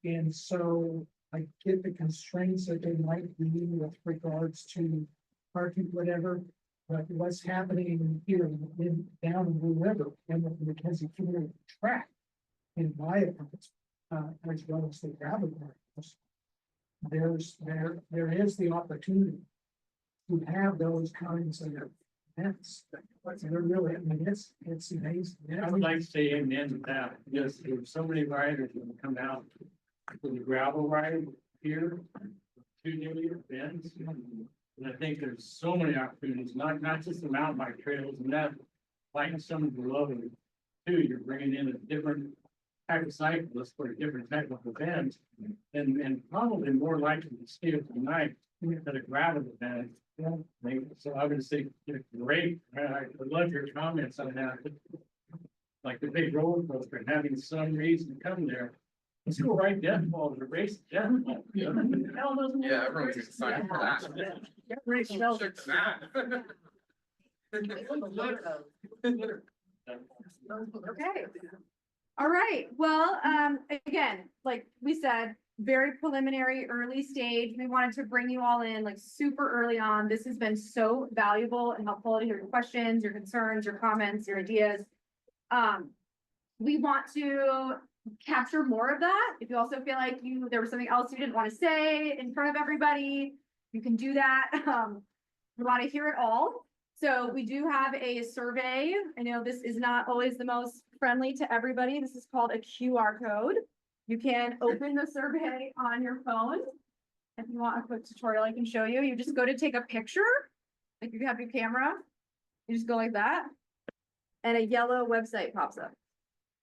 And so I get the constraints that they might be with regards to parking, whatever. But what's happening here down in the river and with the McKenzie community track, in my opinion, as well as the gravel gardens, there is the opportunity to have those kinds of events. They're really, I mean, it's amazing. I would like to say amen to that, because there's so many riders that come out for the gravel ride here. Two new events. And I think there's so many opportunities, not just the mountain bike trails and that, like some of the other too, you're bringing in a different type of cyclist for a different type of event. And probably more likely to stay up tonight at a gravel event. So I would say, great, I would love your comments on that. Like the big roller coaster and having some reason to come there. Let's go ride Deathball to race Deathball. Yeah, everyone's excited for that. Check that. Okay. All right, well, again, like we said, very preliminary, early stage. We wanted to bring you all in like super early on. This has been so valuable and helpful to hear your questions, your concerns, your comments, your ideas. We want to capture more of that. If you also feel like there was something else you didn't want to say in front of everybody, you can do that. We want to hear it all. So we do have a survey. I know this is not always the most friendly to everybody. This is called a QR code. You can open the survey on your phone. If you want a quick tutorial, I can show you. You just go to take a picture. Like you have your camera, you just go like that. And a yellow website pops up.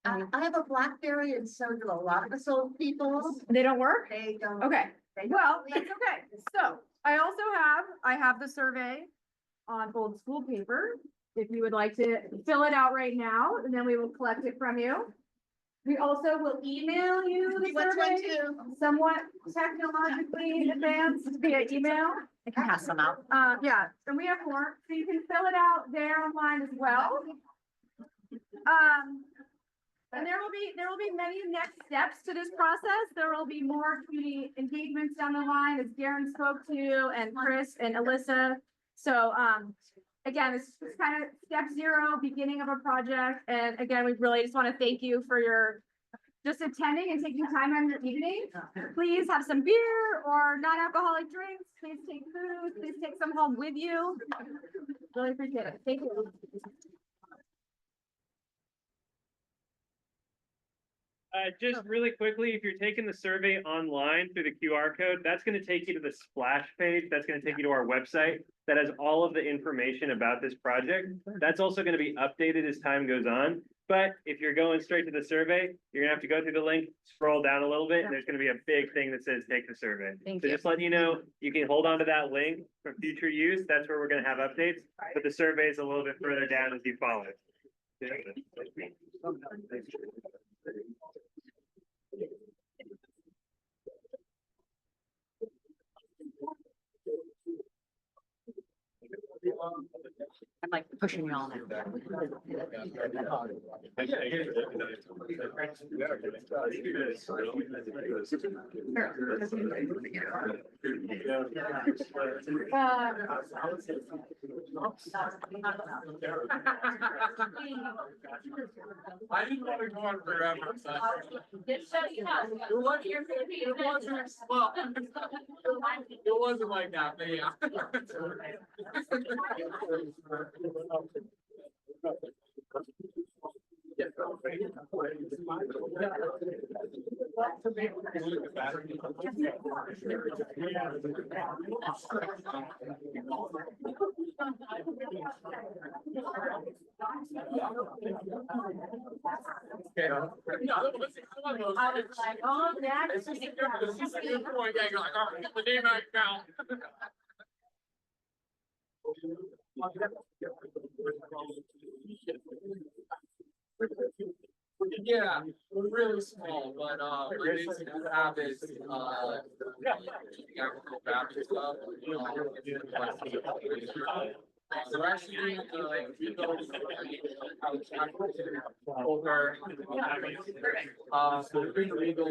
I have a BlackBerry and so do a lot of us old people. They don't work? They don't. Okay, They don't well, believe that's okay. So I have the survey on old school paper. If you would like to fill it out right now, and then we will collect it from you. We also will email you the Which one survey, too? somewhat technologically advanced via email. I can pass them out. Yeah, and we have more, so you can fill it out there online as well. And there will be many next steps to this process. There will be more community engagements down the line, as Darren spoke to, and Chris and Alyssa. So, again, this is kind of step 0, beginning of a project. And again, we really just want to thank you for your just attending and taking time on your evening. Please have some beer or non-alcoholic drinks. Please take food. Please take some home with you. Really appreciate it. Thank you. Just really quickly, if you're taking the survey online through the QR code, that's going to take you to the splash page. That's going to take you to our website that has all of the information about this project. That's also going to be updated as time goes on. But if you're going straight to the survey, you're gonna have to go through the link, scroll down a little bit, and there's gonna be a big thing that says take the survey. Thank So you. just letting you know, you can hold on to that link for future use. That's where we're gonna have updates, but the survey is a little bit further down as you follow it. I'm like pushing you all now. I didn't want to go on forever. It wasn't like that, but yeah. Okay. No, that was one of those. I was like, oh, yeah. It's just a good point. Yeah, you're like, all right, get the name out now. Yeah, we're really small, but my basic habit is Baptist stuff. So actually, we go over. So we're legal. I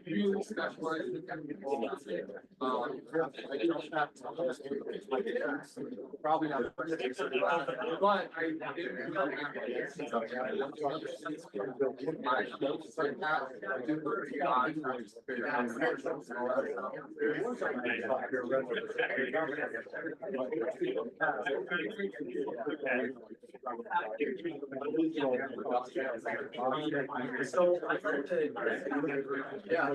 really specialize in probably not. But I didn't So I heard that. Yeah.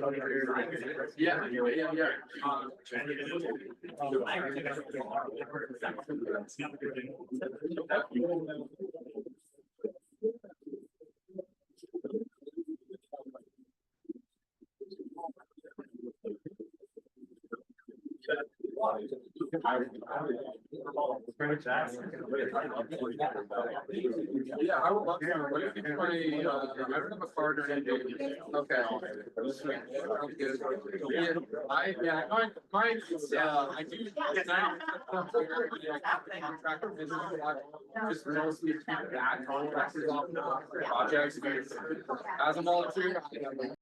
Yeah, I would love to. What if you play, I don't have a card or anything. Okay. Yeah, mine is, I do. Contractor business, just mostly that, contractors off the projects. As a volunteer,